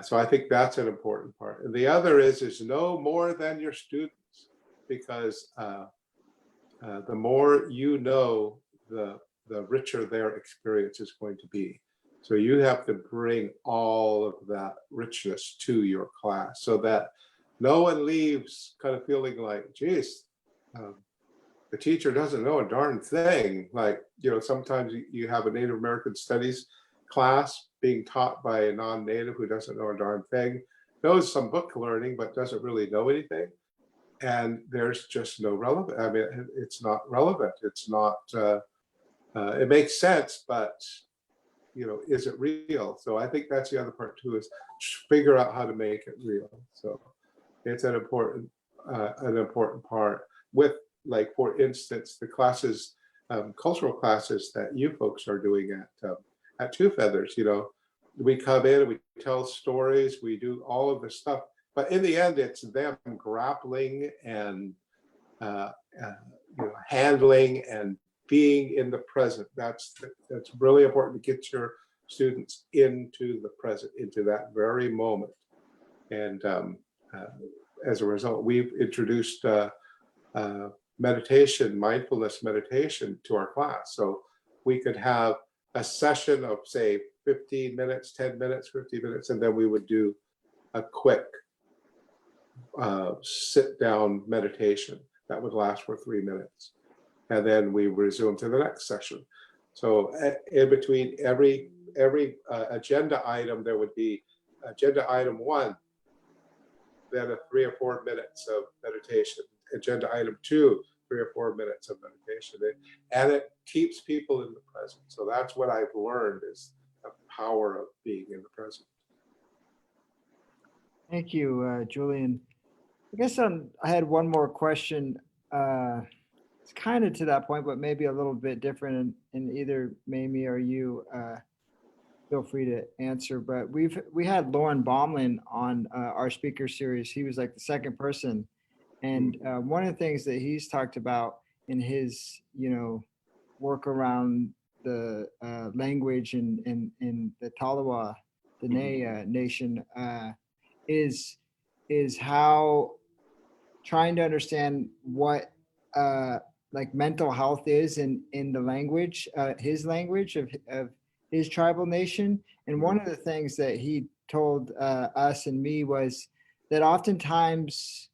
so I think that's an important part. And the other is know more than your students, because the more you know, the richer their experience is going to be. So you have to bring all of that richness to your class so that no one leaves kind of feeling like, geez, the teacher doesn't know a darn thing. Like, you know, sometimes you have a Native American Studies class being taught by a non-Native who doesn't know a darn thing, knows some book learning, but doesn't really know anything. And there's just no relevant. I mean, it's not relevant. It's not, it makes sense, but, you know, is it real? So I think that's the other part too, is figure out how to make it real. So it's an important part with, like, for instance, the classes, cultural classes that you folks are doing at Two Feathers. You know, we come in and we tell stories, we do all of this stuff, but in the end, it's them grappling and you know, handling and being in the present. That's really important to get your students into the present, into that very moment. And as a result, we've introduced meditation, mindfulness meditation to our class. So we could have a session of, say, 15 minutes, 10 minutes, 50 minutes, and then we would do a quick sit down meditation that would last for 3 minutes. And then we resume to the next session. So in between every agenda item, there would be agenda item 1, then a 3 or 4 minutes of meditation. Agenda item 2, 3 or 4 minutes of meditation. And it keeps people in the present. So that's what I've learned, is the power of being in the present. Thank you, Julian. I guess I had one more question. it's kind of to that point, but maybe a little bit different. And either Mamie or you feel free to answer. But we had Lauren Baumlin on our speaker series. He was like the second person, and one of the things that he's talked about in his work around the language in the Talawa Dene nation is how trying to understand what like mental health is in the language, his language of his tribal nation. And one of the things that he told us and me was that oftentimes,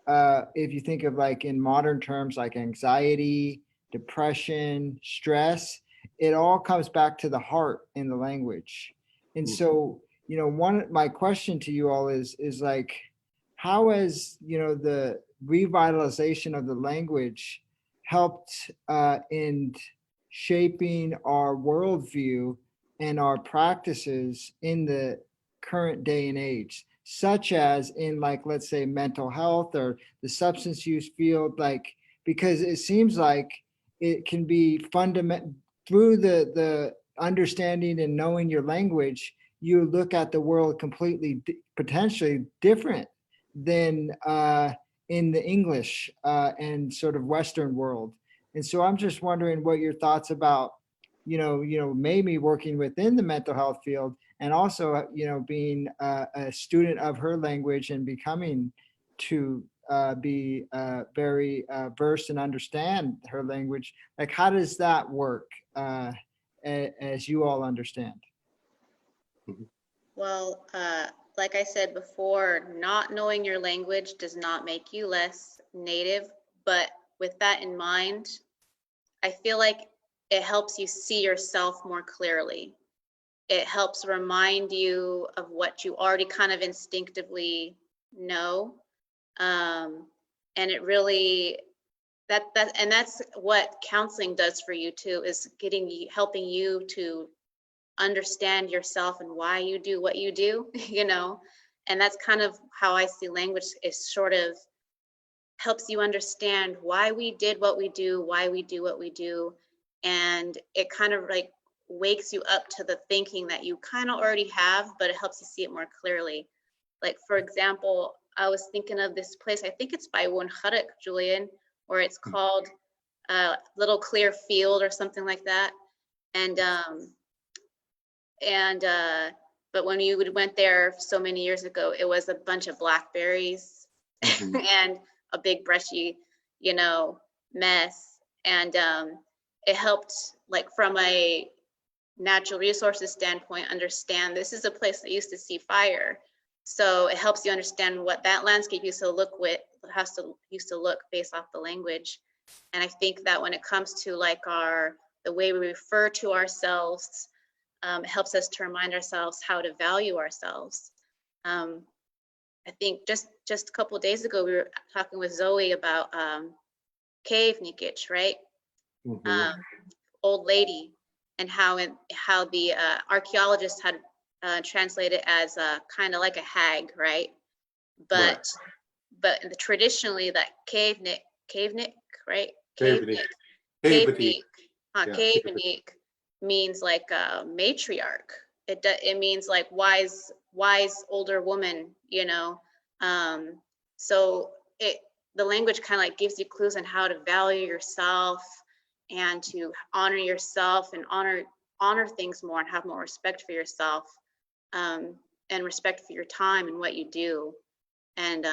if you think of like in modern terms, like anxiety, depression, stress, it all comes back to the heart in the language. And so, my question to you all is like, how has, the revitalization of the language helped in shaping our worldview and our practices in the current day and age, such as in like, let's say mental health or the substance use field, like, because it seems like it can be fundamental through the understanding and knowing your language, you look at the world completely potentially different than in the English and sort of Western world. And so I'm just wondering what your thoughts about, Mamie working within the mental health field, and also, being a student of her language and becoming to be very versed and understand her language. Like, how does that work as you all understand? Well, like I said before, not knowing your language does not make you less native. But with that in mind, I feel like it helps you see yourself more clearly. It helps remind you of what you already kind of instinctively know. And it really, that's what counseling does for you too, is helping you to understand yourself and why you do what you do, and that's kind of how I see language, is sort of helps you understand why we did what we do, why we do what we do. And it kind of like wakes you up to the thinking that you kind of already have, but it helps you see it more clearly. Like, for example, I was thinking of this place, I think it's by Untitled, Julian, where it's called Little Clear Field or something like that. But when you went there so many years ago, it was a bunch of blackberries and a big brushy, mess. And it helped, like, from a natural resources standpoint, understand this is a place that used to see fire. So it helps you understand what that landscape used to look based off the language. And I think that when it comes to like the way we refer to ourselves, it helps us to remind ourselves how to value ourselves. I think just a couple of days ago, we were talking with Zoe about cave nikich, right? Old lady, and how the archaeologists had translated as kind of like a hag, right? But traditionally, that cave nick, right? Cave nick means like a matriarch. It means like wise older woman, so the language kind of like gives you clues on how to value yourself and to honor yourself and honor things more and have more respect for yourself, and respect for your time and what you do, and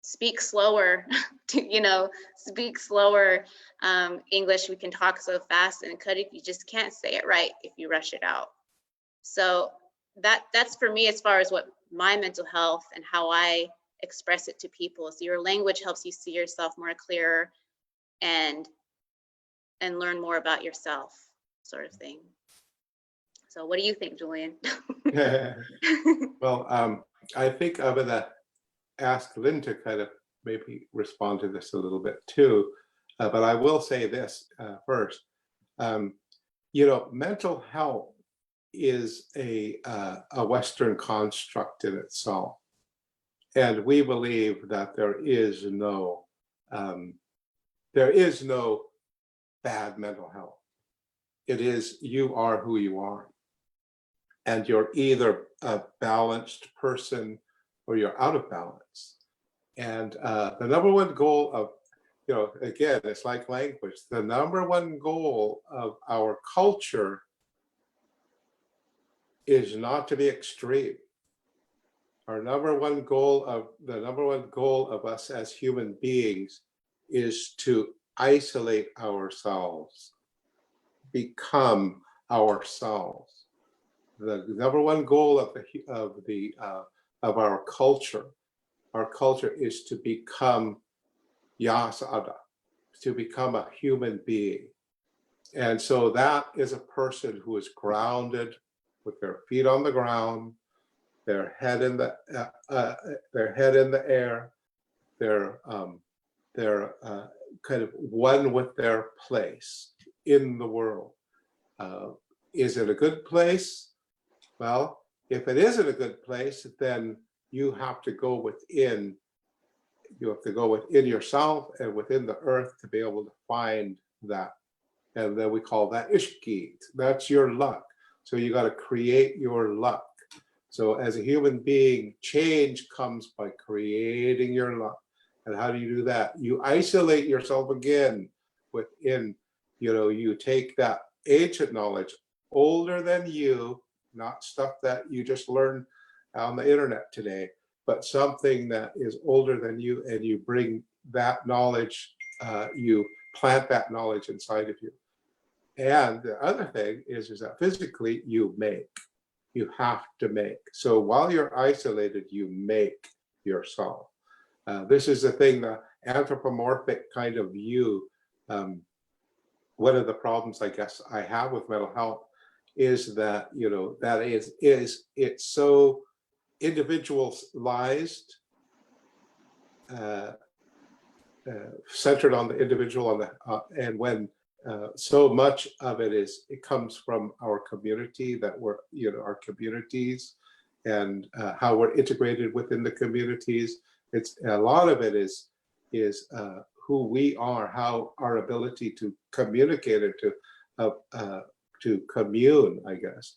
speak slower. Speak slower. English, we can talk so fast, and Kuduk, you just can't say it right if you rush it out. So that's for me, as far as what my mental health and how I express it to people. So your language helps you see yourself more clearer and learn more about yourself, sort of thing. So what do you think, Julian? Well, I think I'm going to ask Lynn to kind of maybe respond to this a little bit too. But I will say this first. Mental health is a Western construct in itself. And we believe that there is no there is no bad mental health. It is, you are who you are. And you're either a balanced person or you're out of balance. And the number one goal of, again, it's like language. The number one goal of our culture is not to be extreme. The number one goal of us as human beings is to isolate ourselves, become ourselves. The number one goal of our culture is to become yasada, to become a human being. And so that is a person who is grounded with their feet on the ground, their head in the air, they're kind of one with their place in the world. Is it a good place? Well, if it isn't a good place, then you have to go within. You have to go within yourself and within the earth to be able to find that. And then we call that ishkit. That's your luck. So you got to create your luck. So as a human being, change comes by creating your luck. And how do you do that? You isolate yourself again within, you take that ancient knowledge, older than you, not stuff that you just learned on the internet today, but something that is older than you, and you bring that knowledge, you plant that knowledge inside of you. And the other thing is that physically you have to make. So while you're isolated, you make yourself. This is the thing, the anthropomorphic kind of view. One of the problems I guess I have with mental health is that, it's so individualized, centered on the individual, and when so much of it comes from our community, that we're, our communities, and how we're integrated within the communities. It's a lot of it is who we are, how our ability to communicate and to commune, I guess.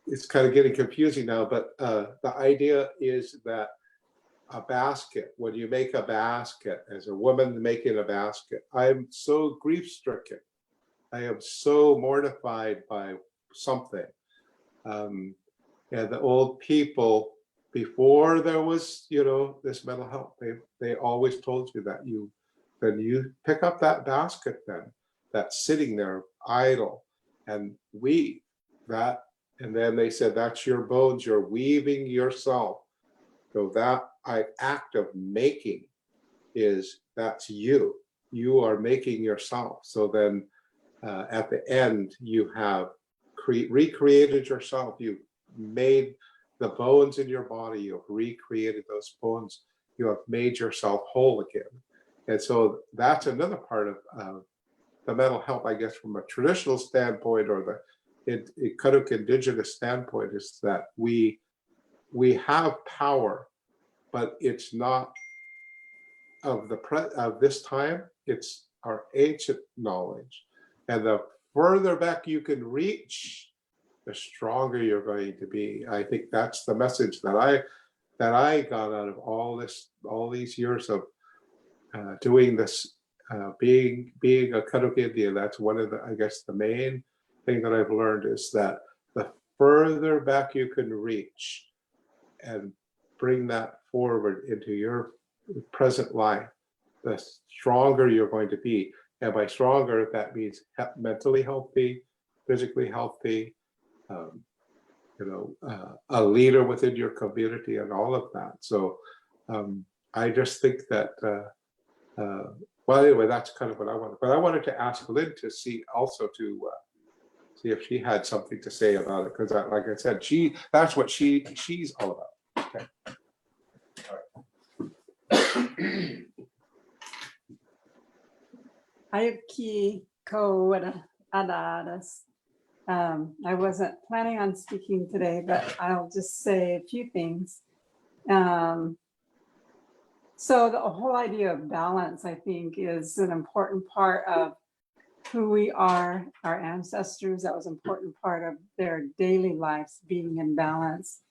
It's kind of getting confusing now, but the idea is that a basket, when you make a basket, as a woman making a basket, I'm so grief-stricken. I am so mortified by something. And the old people, before there was, this mental health, they always told you that then you pick up that basket then, that's sitting there idle, and weave that. And then they said, that's your bones, you're weaving yourself. So that act of making that's you. You are making yourself. So then at the end, you have recreated yourself. You've made the bones in your body. You've recreated those bones. You have made yourself whole again. And so that's another part of the mental health, I guess, from a traditional standpoint, or the Karuk Indigenous standpoint, is that we have power, but it's not of this time. It's our ancient knowledge, and the further back you can reach, the stronger you're going to be. I think that's the message that I got out of all these years of doing this, being a Karuk Indian. That's one of I guess the main thing that I've learned is that the further back you can reach and bring that forward into your present life, the stronger you're going to be. And by stronger, that means mentally healthy, physically healthy, a leader within your community, and all of that. So I just think that, well, anyway, that's kind of what I wanted. But I wanted to ask Lynn to see see if she had something to say about it, because like I said, that's what she's all about. Okay. Ayuki ko adadas. I wasn't planning on speaking today, but I'll just say a few things. So the whole idea of balance, I think, is an important part of who we are, our ancestors. That was an important part of their daily lives, being in balance.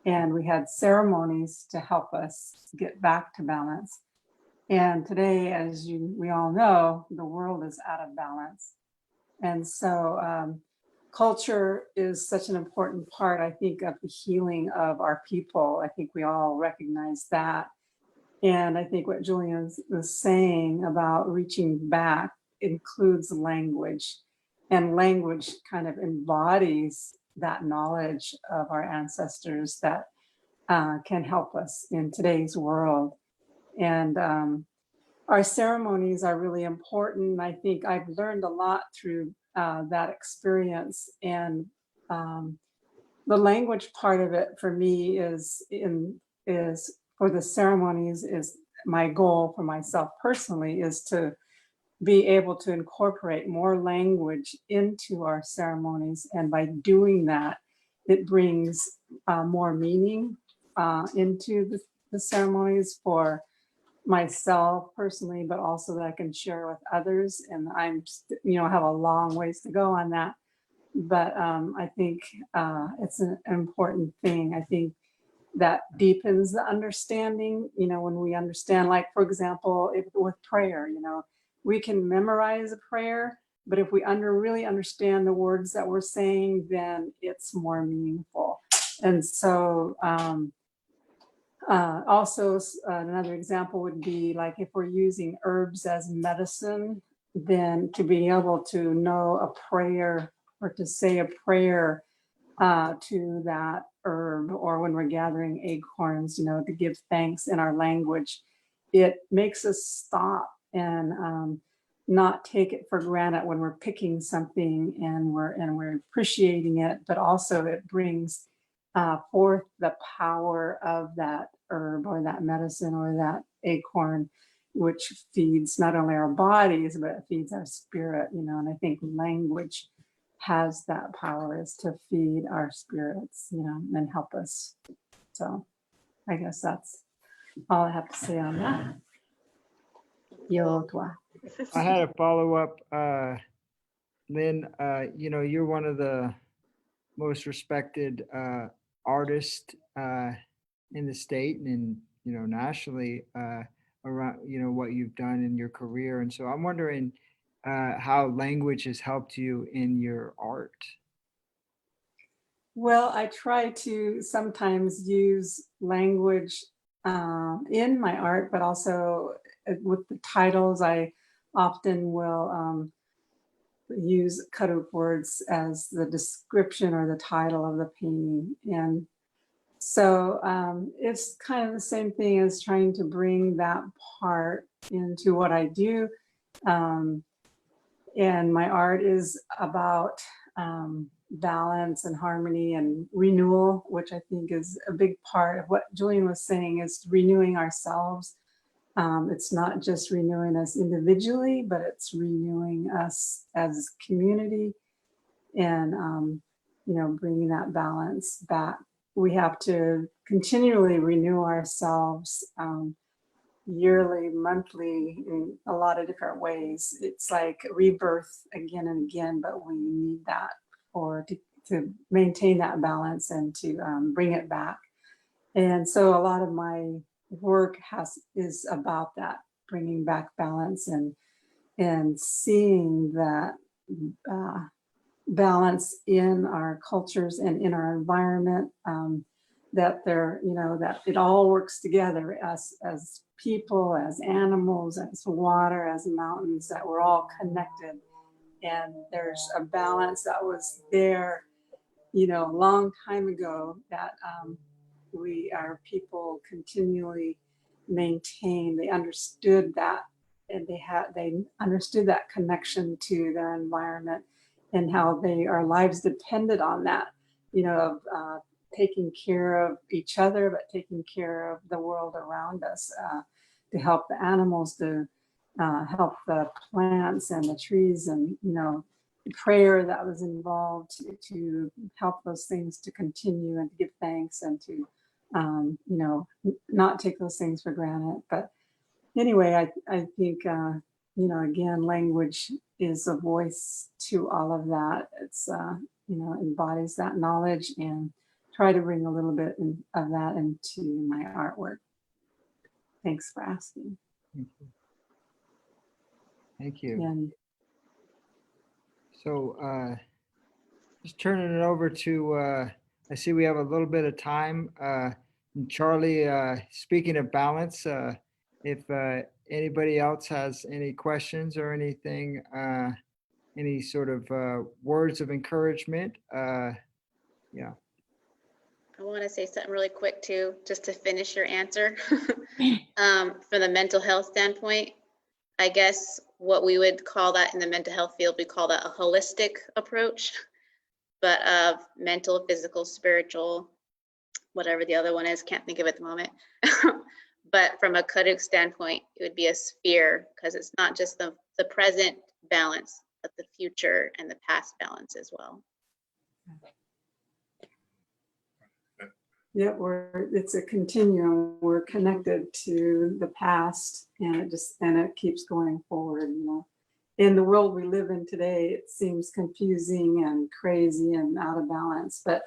And we had ceremonies to help us get back to balance. And today, as we all know, the world is out of balance. And so culture is such an important part, I think, of the healing of our people. I think we all recognize that. And I think what Julian was saying about reaching back includes language. And language kind of embodies that knowledge of our ancestors that can help us in today's world. And our ceremonies are really important. I think I've learned a lot through that experience. And the language part of it for me is for the ceremonies is my goal for myself personally is to be able to incorporate more language into our ceremonies. And by doing that, it brings more meaning into the ceremonies for myself personally, but also that I can share with others. And I'm, have a long ways to go on that. But I think it's an important thing. I think that deepens the understanding, when we understand, like, for example, with prayer, we can memorize a prayer, but if we really understand the words that we're saying, then it's more meaningful. And so also another example would be like if we're using herbs as medicine, then to be able to know a prayer or to say a prayer to that herb, or when we're gathering acorns, to give thanks in our language, it makes us stop and not take it for granted when we're picking something and we're appreciating it, but also it brings forth the power of that herb or that medicine or that acorn, which feeds not only our bodies, but it feeds our spirit, and I think language has that power, is to feed our spirits, and help us. So I guess that's all I have to say on that. Yotwa. I had a follow-up, Lynn. You're one of the most respected artists in the state and nationally around what you've done in your career. And so I'm wondering how language has helped you in your art. Well, I try to sometimes use language in my art, but also with the titles, I often will use Karuk words as the description or the title of the painting. And so it's kind of the same thing as trying to bring that part into what I do. And my art is about balance and harmony and renewal, which I think is a big part of what Julian was saying, is renewing ourselves. It's not just renewing us individually, but it's renewing us as community and, bringing that balance back. We have to continually renew ourselves yearly, monthly, in a lot of different ways. It's like rebirth again and again, but we need that to maintain that balance and to bring it back. And so a lot of my work is about that, bringing back balance and seeing that balance in our cultures and in our environment, that that it all works together as people, as animals, as water, as mountains, that we're all connected. And there's a balance that was there, a long time ago that our people continually maintain. They understood that, and they understood that connection to their environment and how our lives depended on that, of taking care of each other, but taking care of the world around us, to help the animals, to help the plants and the trees, and prayer that was involved to help those things to continue and to give thanks and to you know, not take those things for granted. But anyway, I think, you know, again, language is a voice to all of that. It's, you know, embodies that knowledge, and try to bring a little bit of that into my artwork. Thanks for asking. Thank you. Thank you. And So just turning it over to, I see we have a little bit of time. And Charlie, speaking of balance, if anybody else has any questions or anything, any sort of words of encouragement, yeah. I want to say something really quick too, just to finish your answer. From the mental health standpoint, I guess what we would call that in the mental health field, we call that a holistic approach, but of mental, physical, spiritual, whatever the other one is, can't think of it at the moment. But from a Karuk standpoint, it would be a sphere, because it's not just the present balance, but the future and the past balance as well. yeah, it's a continuum. We're connected to the past, and it keeps going forward, you know. In the world we live in today, it seems confusing and crazy and out of balance, but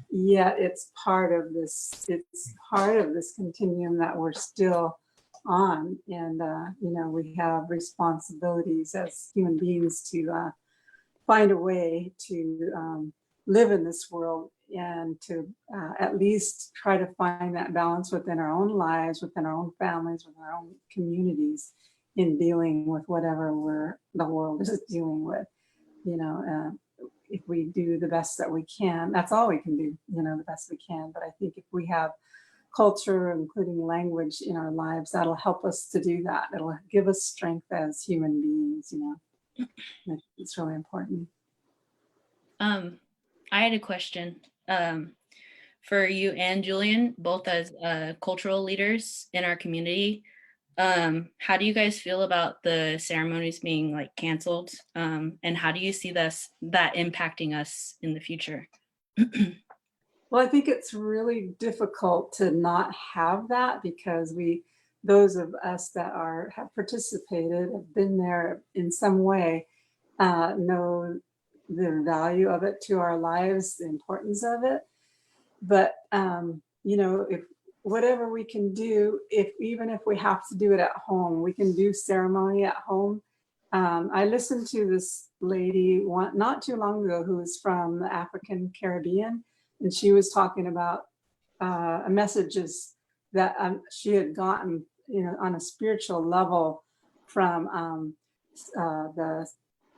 yet it's part of this continuum that we're still on. And you know, we have responsibilities as human beings to find a way to live in this world, and to at least try to find that balance within our own lives, within our own families, within our own communities, in dealing with whatever the world is dealing with. You know, if we do the best that we can, that's all we can do, you know, the best we can. But I think if we have culture, including language, in our lives, that'll help us to do that. It'll give us strength as human beings, you know. It's really important. I had a question for you and Julian, both as cultural leaders in our community. How do you guys feel about the ceremonies being like canceled? And how do you see that impacting us in the future? Well, I think it's really difficult to not have that, because those of us that have participated, have been there in some way, know the value of it to our lives, the importance of it. But you know, if whatever we can do, even if we have to do it at home, we can do ceremony at home. I listened to this lady not too long ago who was from the African Caribbean, and she was talking about messages that she had gotten, you know, on a spiritual level from the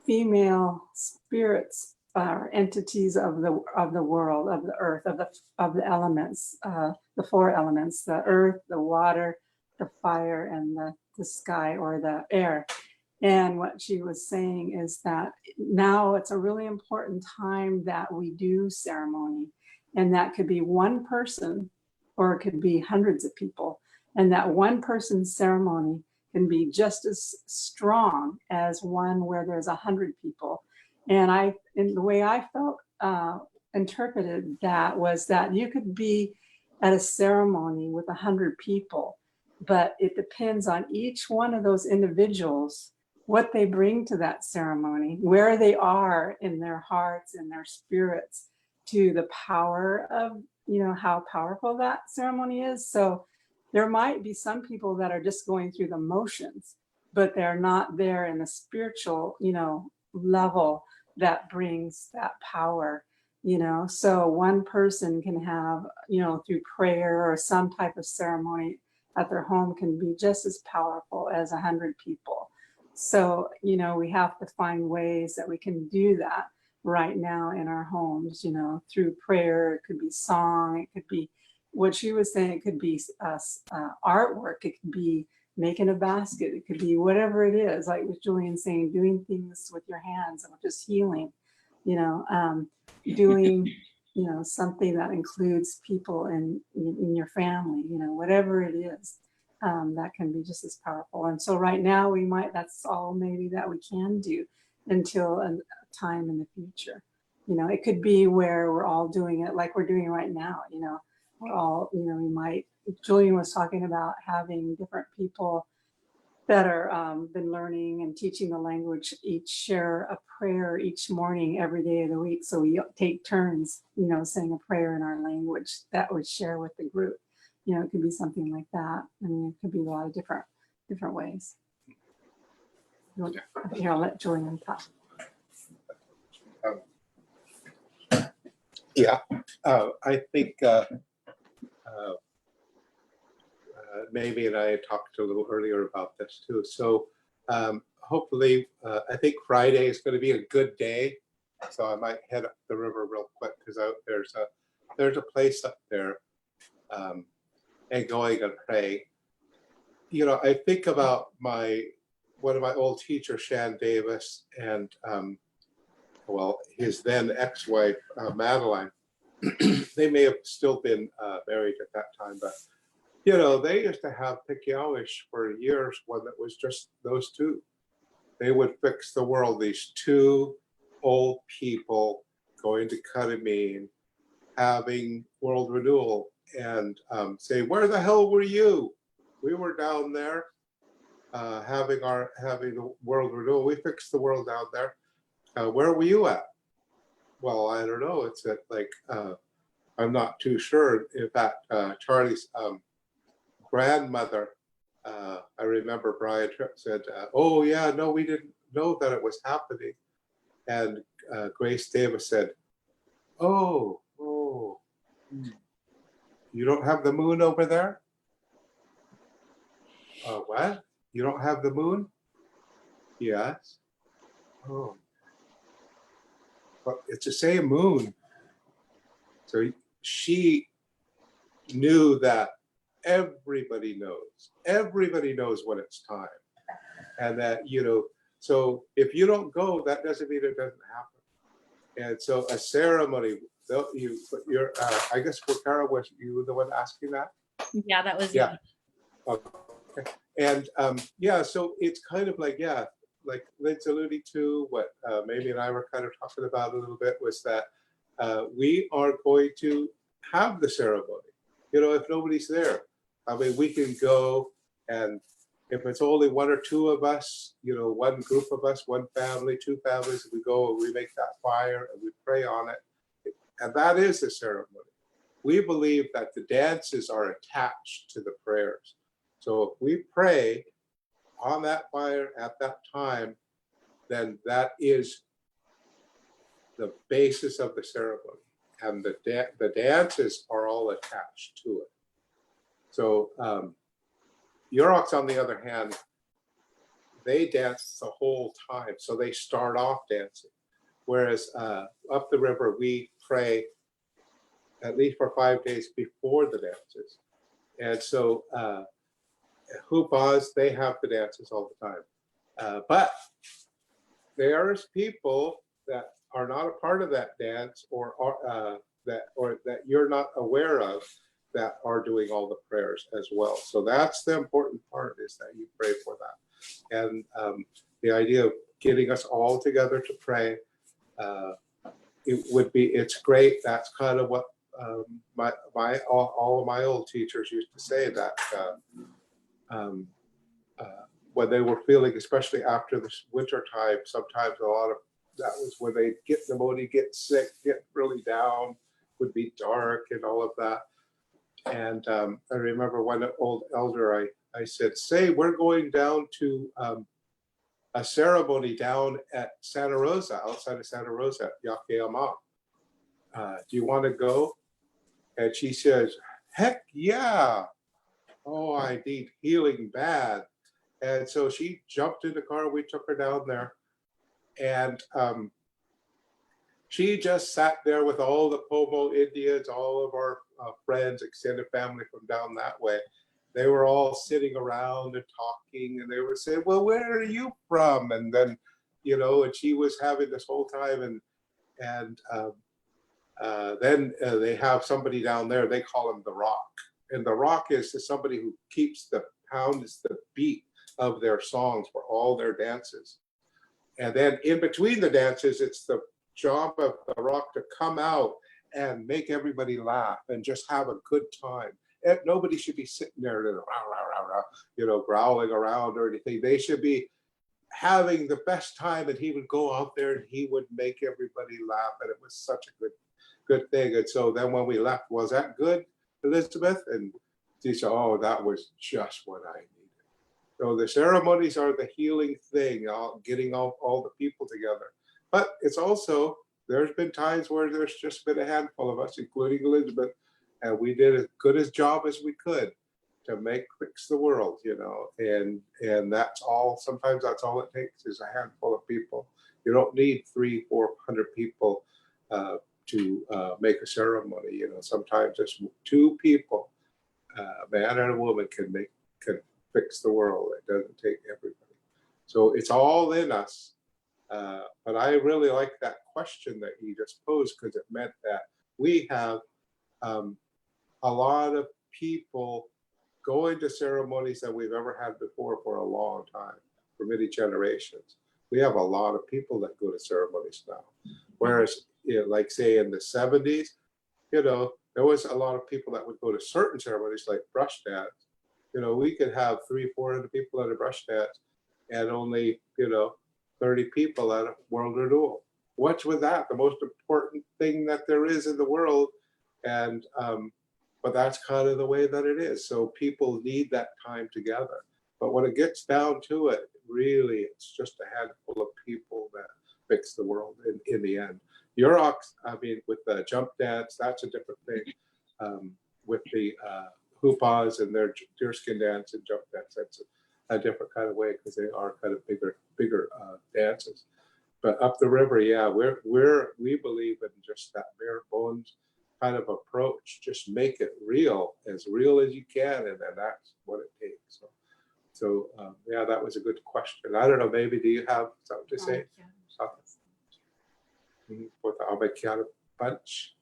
female spirits or entities of the world, of the earth, of the elements, the four elements: the earth, the water, the fire, and the sky or the air. And what she was saying is that now it's a really important time that we do ceremony, and that could be one person, or it could be hundreds of people, and that one person's ceremony can be just as strong as one where there's 100 people. And the way I felt interpreted that was that you could be at a ceremony with 100 people, but it depends on each one of those individuals, what they bring to that ceremony, where they are in their hearts and their spirits, to the power of, you know, how powerful that ceremony is. So there might be some people that are just going through the motions, but they're not there in a spiritual, you know, level that brings that power, you know. So one person can have, you know, through prayer or some type of ceremony at their home, can be just as powerful as 100 people. So, you know, we have to find ways that we can do that right now in our homes, you know, through prayer. It could be song, it could be what she was saying, it could be artwork, it could be making a basket, it could be whatever it is, like with Julian saying, doing things with your hands and just healing, you know, doing, you know, something that includes people in your family, you know, whatever it is, that can be just as powerful. And so right now that's all maybe that we can do until a time in the future. You know, it could be where we're all doing it like we're doing right now, you know, we're all, we might, Julian was talking about having different people that are been learning and teaching the language each share a prayer each morning every day of the week. So we take turns, saying a prayer in our language that would share with the group. It could be something like that. I mean, it could be a lot of different ways. Here, I'll let Julian talk. Yeah, I think Mamie and I talked a little earlier about this too. So hopefully, I think Friday is going to be a good day. So I might head up the river real quick because there's a place up there, and going and pray. I think about one of my old teachers, Shan Davis, and his then ex-wife, Madeline. They may have still been married at that time, but they used to have Pikiawish for years when it was just those two. They would fix the world, these two old people going to Kadimine, having world renewal, and say, where the hell were you? We were down there having the world renewal. We fixed the world down there. Where were you at? Well, I don't know. It's at I'm not too sure. In fact, Charlie's grandmother, I remember Brian Tripp said, oh yeah, no, we didn't know that it was happening. And Grace Davis said, oh, you don't have the moon over there? What? You don't have the moon? Yes. Oh. But it's the same moon. So she knew that everybody knows when it's time. And that, so if you don't go, that doesn't mean it doesn't happen. And so a ceremony, I guess Wakara, was you the one asking that? Yeah, that was yeah. Okay. And so it's kind of like, like Lynn's alluding to, what Mamie and I were kind of talking about a little bit, was that we are going to have the ceremony. If nobody's there, I mean, we can go, and if it's only one or two of us, one group of us, one family, two families, we go and we make that fire and we pray on it. And that is the ceremony. We believe that the dances are attached to the prayers. So if we pray on that fire at that time, then that is the basis of the ceremony. And the dances are all attached to it. So Yurok's, on the other hand, they dance the whole time. So they start off dancing. Whereas up the river, we pray at least for 5 days before the dances. And so Hupas, they have the dances all the time. But there's people that are not a part of that dance, or that you're not aware of, that are doing all the prayers as well. So that's the important part, is that you pray for that. And the idea of getting us all together to pray, it's great. That's kind of what all of my old teachers used to say, that when they were feeling, especially after this winter time, sometimes a lot of that was when they get pneumonia, get sick, get really down, would be dark and all of that. And I remember one old elder, I said, say, we're going down to a ceremony down at Santa Rosa, outside of Santa Rosa, Yakeyama. Do you want to go? And she says, heck yeah. Oh, I need healing bad. And so she jumped in the car, we took her down there. And she just sat there with all the Pomo Indians, all of our friends, extended family from down that way. They were all sitting around and talking, and they were saying, well, where are you from? And then, and she was having this whole time, and then they have somebody down there, they call him the Rock. And the Rock is somebody who pounds the beat of their songs for all their dances. And then in between the dances, it's the job of the Rock to come out and make everybody laugh and just have a good time. And nobody should be sitting there, rah, rah, rah, rah, you know, growling around or anything. They should be having the best time, and he would go out there and he would make everybody laugh, and it was such a good thing. And so then when we left, was that good, Elizabeth? And she said, oh, that was just what I needed. So the ceremonies are the healing thing, getting all the people together. But it's also, there's been times where there's just been a handful of us, including Elizabeth, and we did as good a job as we could to fix the world, you know, and that's all. Sometimes that's all it takes is a handful of people. You don't need 300-400 people to make a ceremony. You know, sometimes just 2 people, a man and a woman, can fix the world. It doesn't take everybody. So it's all in us. But I really like that question that you just posed, because it meant that we have a lot of people going to ceremonies that we've ever had before for a long time, for many generations. We have a lot of people that go to ceremonies now. Whereas, you know, like say in the 70s, you know, there was a lot of people that would go to certain ceremonies like brush dance. You know, we could have 300-400 people at a brush dance and only, you know, 30 people at a world renewal. What's with that? The most important thing that there is in the world. And but that's kind of the way that it is. So people need that time together. But when it gets down to it, really, it's just a handful of people that fix the world in the end. Yurok, I mean, with the jump dance, that's a different thing. With the hupas and their deerskin dance and jump dance, that's a different kind of way, because they are kind of bigger dances. But up the river, yeah, we believe in just that bare bones kind of approach. Just make it real as you can, and then that's what it takes. So yeah, that was a good question. I don't know, maybe do you have something to say? With the Abekiana punch?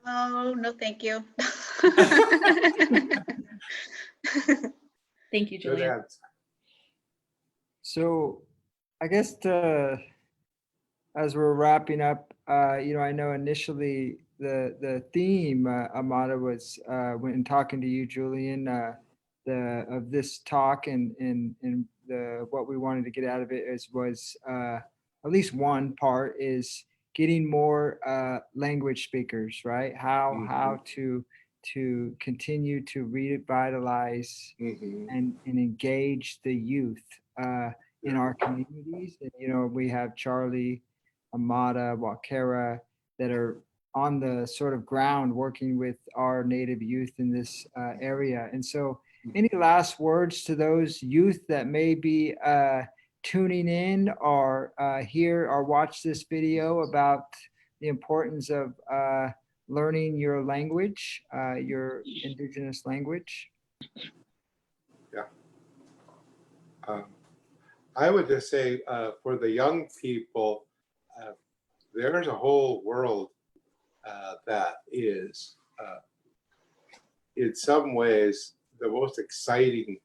Oh, no, thank you. Thank you, Good Julian. answer. So I guess as we're wrapping up, you know, I know initially the theme, Amada, was when talking to you, Julian, of this talk and what we wanted to get out of it was at least one part is getting more language speakers, right? How to continue to revitalize and engage the youth in our communities. And, you know, we have Charlie, Amada, Wakera that are on the sort of ground working with our Native youth in this area. And so any last words to those youth that may be tuning in or hear or watch this video about the importance of learning your language, your Indigenous language? Yeah. I would just say for the young people, there's a whole world that is in some ways the most exciting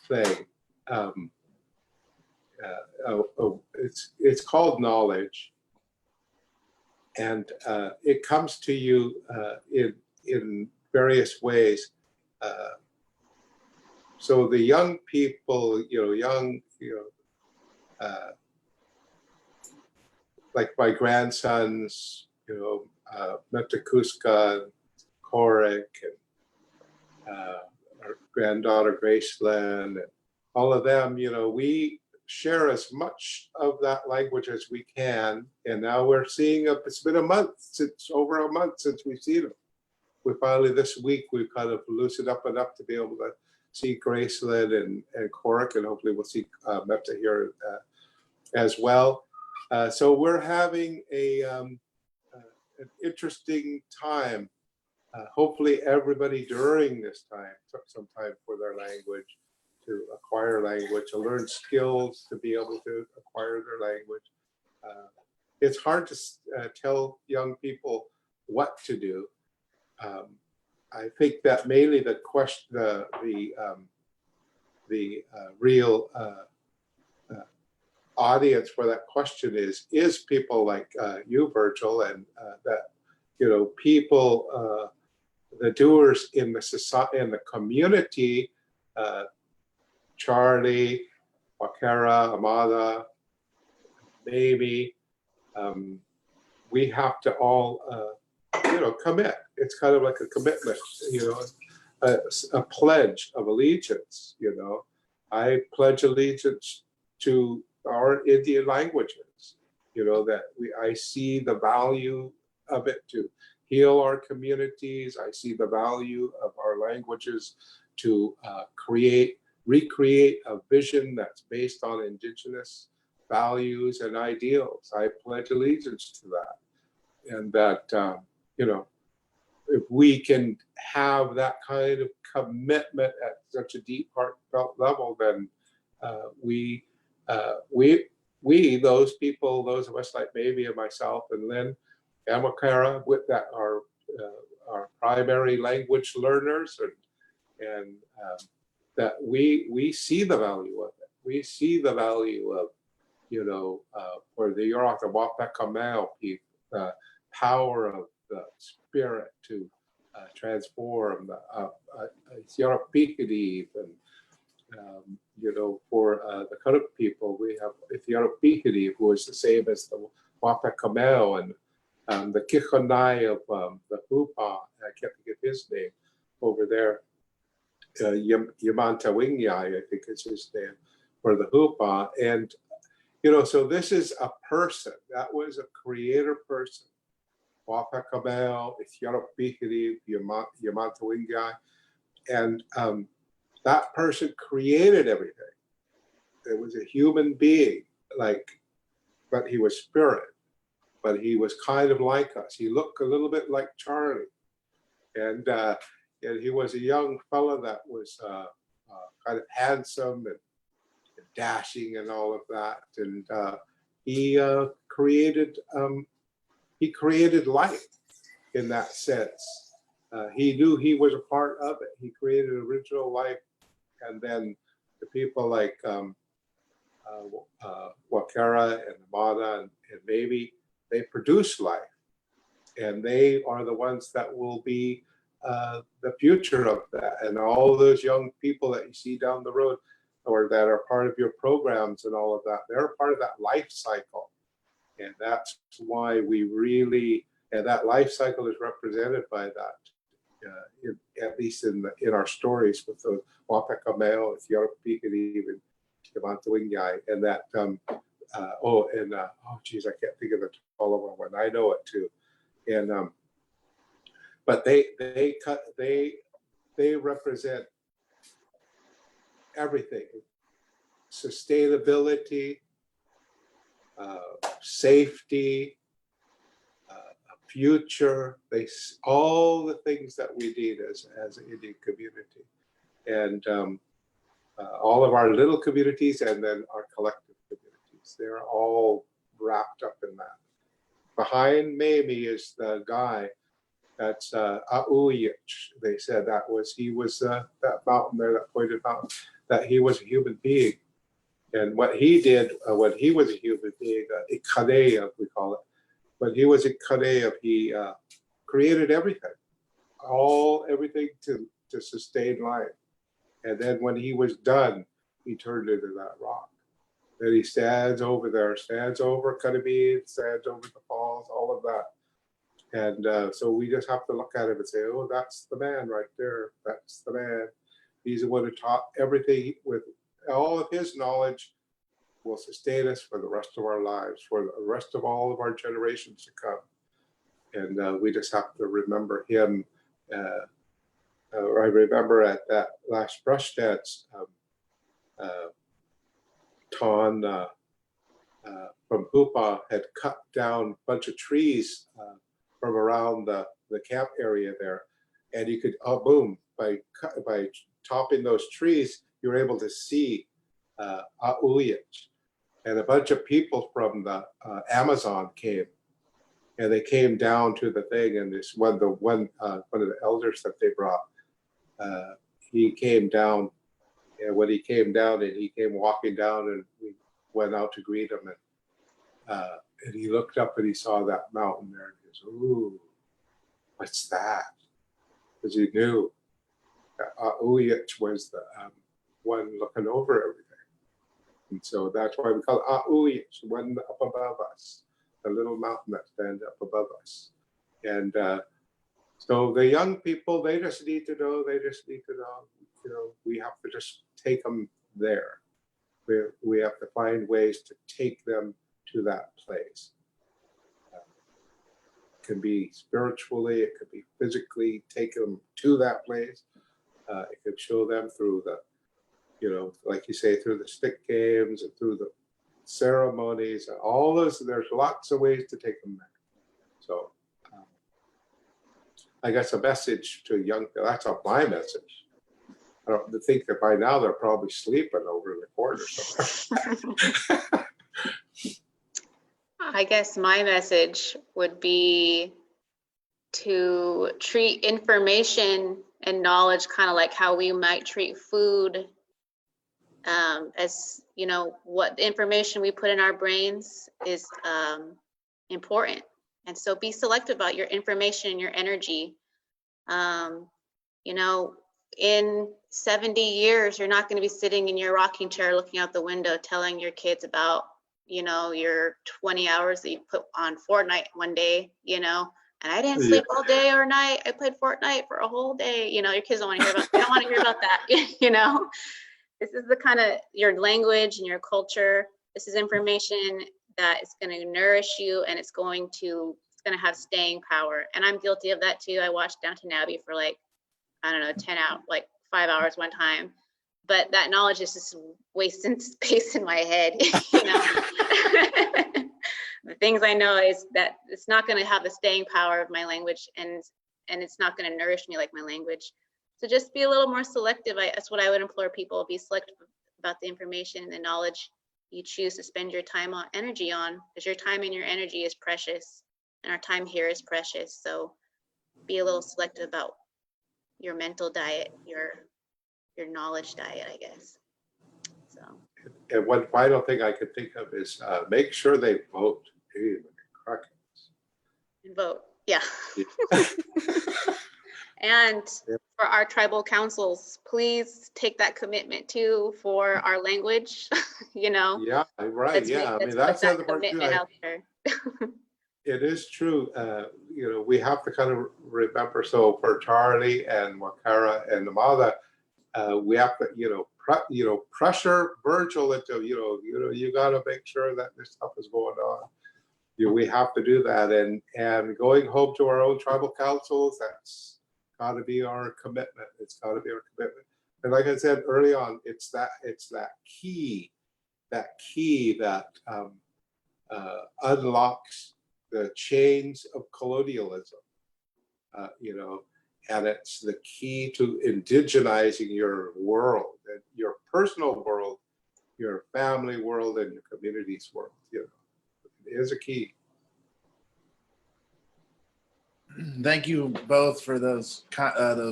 thing. It's called knowledge, and it comes to you in various ways. So the young people, like my grandsons, Metakuska, Korek, and our granddaughter Gracelyn, and all of them, we share as much of that language as we can. And now we're seeing it's been over a month since we've seen them. We finally, this week, we've kind of loosened up enough to be able to see Gracelyn and Korek, and hopefully we'll see Meta here as well. So we're having an interesting time. Hopefully everybody during this time took some time for their language, to acquire language, to learn skills, to be able to acquire their language. It's hard to tell young people what to do. I think that mainly the question, the real audience for that question is people like you, Virgil, and that, you know, people, the doers in the society, in the community, Charlie, Wakera, Amada, maybe, we have to all, you know, commit. It's kind of like a commitment, you know, a pledge of allegiance, you know. I pledge allegiance to our Indian languages, you know, that I see the value of it to heal our communities. I see the value of our languages to recreate a vision that's based on Indigenous values and ideals. I pledge allegiance to that. And that, you know, if we can have that kind of commitment at such a deep heartfelt level, then we, those people, those of us like maybe and myself and Lynn and Wakara, with that are our primary language learners, and that we see the value of it. We see the value of, you know, for the Yurok and Wapakamau people, the power of the spirit to transform the Ethiopic and you know, for the Karuk people, we have Ethiopic, who is the same as the Wapakamau, and the Kichonai of the Hupa, I can't think of his name over there, Yamantawingyai, I think is his name, for the Hupa. And, you know, so this is a person, that was a creator person. Wapakamau, Ethiopic, Yamantawingyai, and that person created everything. It was a human being, like, but he was spirit. But he was kind of like us. He looked a little bit like Charlie, and he was a young fella that was kind of handsome and dashing and all of that. And he created life in that sense. He knew he was a part of it. He created original life, and then the people like Wakera and Amada and maybe, they produce life, and they are the ones that will be the future of that. And all those young people that you see down the road, or that are part of your programs and all of that, they're part of that life cycle. And that's why we really, and that life cycle is represented by that, at least in our stories with the Wapakamau, Ethiopic, and even Yamantawingyai, and that, oh geez, I can't think of the taller one. I know it too. And but they represent everything: sustainability, safety, future. All the things that we need as an Indian community, and all of our little communities, and then our collective communities. They're all wrapped up in that. Behind Mamie is the guy that's Auyich. They said he was that mountain there, that pointed mountain, that he was a human being. And what he did when he was a human being, Ikadeya, we call it, when he was Ikadeya, he created everything, everything to sustain life. And then when he was done, he turned into that rock. Then he stands over there, stands over Cuddybean, stands over the falls, all of that. And so we just have to look at him and say, oh, that's the man right there. That's the man. He's the one who taught everything with all of his knowledge, will sustain us for the rest of our lives, for the rest of all of our generations to come. And we just have to remember him. I remember at that last brush dance, Ton from Hupa had cut down a bunch of trees from around the camp area there, and you could, boom, by topping those trees, you were able to see Auyich, and a bunch of people from the Amazon came, and they came down to the thing, and this one of the elders that they brought, he came down, and when he came down, and he came walking down, and went out to greet him, and he looked up and he saw that mountain there, and he goes, "Ooh, what's that?" Because he knew that Auyich was the one looking over everything. And so that's why we call it Auyich, one up above us, the little mountain that stands up above us. And so the young people, they just need to know, we have to just take them there. We have to find ways to take them to that place. It can be spiritually, it could be physically, take them to that place. It could show them through the, like you say, through the stick games and through the ceremonies and all those. There's lots of ways to take them there. So I guess a message to young people, that's not my message. I don't think that by now they're probably sleeping over in the corner somewhere. I guess my message would be to treat information and knowledge kind of like how we might treat food, as what information we put in our brains is important. And so be selective about your information and your energy. In 70 years, you're not going to be sitting in your rocking chair looking out the window telling your kids about your 20 hours that you put on Fortnite one day, and I didn't sleep all day or night. I played Fortnite for a whole day. Your kids don't want to hear about, they don't want to hear about that. This is the kind of your language and your culture. This is information that is going to nourish you, and it's going to have staying power. And I'm guilty of that too. I watched Downton Abbey for 5 hours one time. But that knowledge is just wasting space in my head. The things I know is that it's not going to have the staying power of my language, and it's not going to nourish me like my language. So just be a little more selective. That's what I would implore people: be selective about the information and the knowledge you choose to spend your time on, energy on, because your time and your energy is precious, and our time here is precious. So be a little selective about your mental diet, your knowledge diet, I guess. So. And one final thing I could think of is make sure they vote. And vote, yeah. And for our tribal councils, please take that commitment too for our language. Yeah, right. Yeah, I mean that's the other part too. Out there. It is true. We have to kind of remember. So for Charlie and Wakara and Namada, we have to, pressure Virgil into, you got to make sure that this stuff is going on. We have to do that, and going home to our own tribal councils. That's got to be our commitment. It's got to be our commitment. And like I said early on, it's that key that unlocks the chains of colonialism. And it's the key to indigenizing your world, and your personal world, your family world, and your community's world. It is a key. Thank you both for those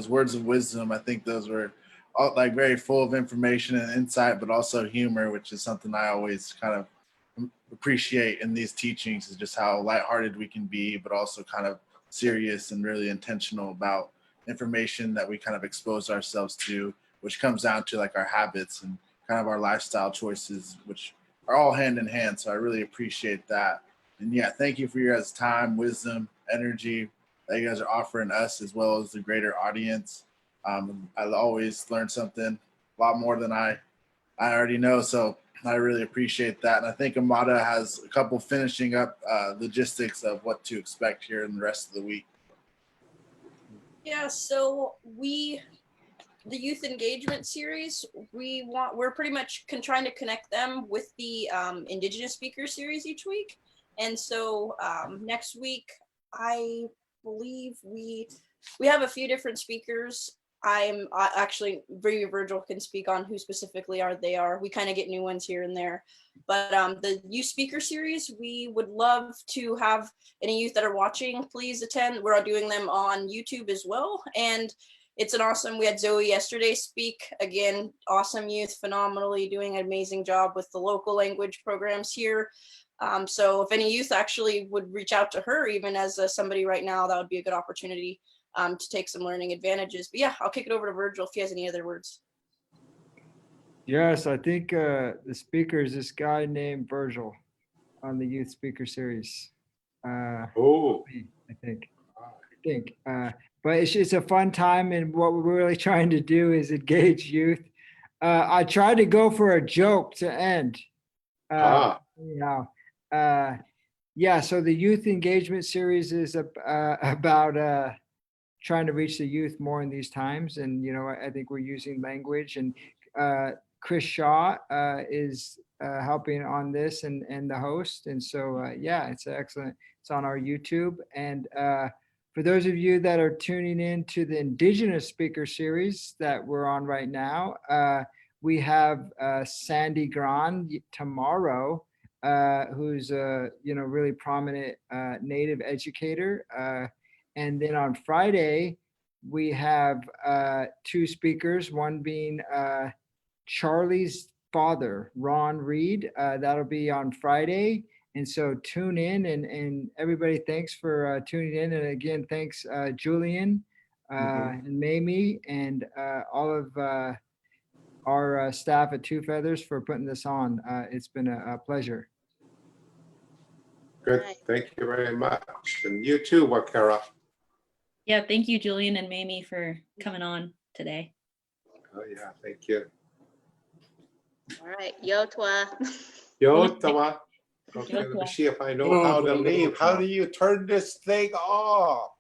words of wisdom. I think those were all very full of information and insight, but also humor, which is something I always kind of appreciate in these teachings, is just how lighthearted we can be, but also kind of serious and really intentional about information that we kind of expose ourselves to, which comes down to our habits and kind of our lifestyle choices, which are all hand in hand. So I really appreciate that. And yeah, thank you for your guys' time, wisdom, energy that you guys are offering us, as well as the greater audience. I always learn something a lot more than I already know. So I really appreciate that. And I think Amada has a couple finishing up logistics of what to expect here in the rest of the week. Yeah, so the youth engagement series, we're pretty much trying to connect them with the Indigenous speaker series each week. And so next week, I believe we have a few different speakers. I'm actually, Virgil can speak on who specifically they are. We kind of get new ones here and there. But the youth speaker series, we would love to have any youth that are watching, please attend. We're doing them on YouTube as well. And it's an awesome, we had Zoe yesterday speak. Again, awesome youth, phenomenally doing an amazing job with the local language programs here. So if any youth actually would reach out to her, even as somebody right now, that would be a good opportunity to take some learning advantages. But yeah, I'll kick it over to Virgil if he has any other words. Yes, I think the speaker is this guy named Virgil on the youth speaker series. Oh, I think. But it's a fun time, and what we're really trying to do is engage youth. I tried to go for a joke to end. Yeah, so the youth engagement series is about trying to reach the youth more in these times, and I think we're using language, and Chris Shaw is helping on this and the host, and so yeah, it's excellent. It's on our YouTube, and for those of you that are tuning in to the Indigenous speaker series that we're on right now, we have Sandy Gran tomorrow, who's a really prominent Native educator, and then on Friday we have two speakers, one being Charlie's father, Ron Reed. That'll be on Friday. And so tune in, and everybody, thanks for tuning in. And again, thanks Julian and Mamie and all of our staff at Two Feathers for putting this on. It's been a pleasure. good. Thank you very much. And you too, Wakera. Yeah, thank you, Julian and Mamie, for coming on today. Oh yeah, thank you. All right, Yotwa. Yotawa. Okay, let me see if I know how to leave. How do you turn this thing off?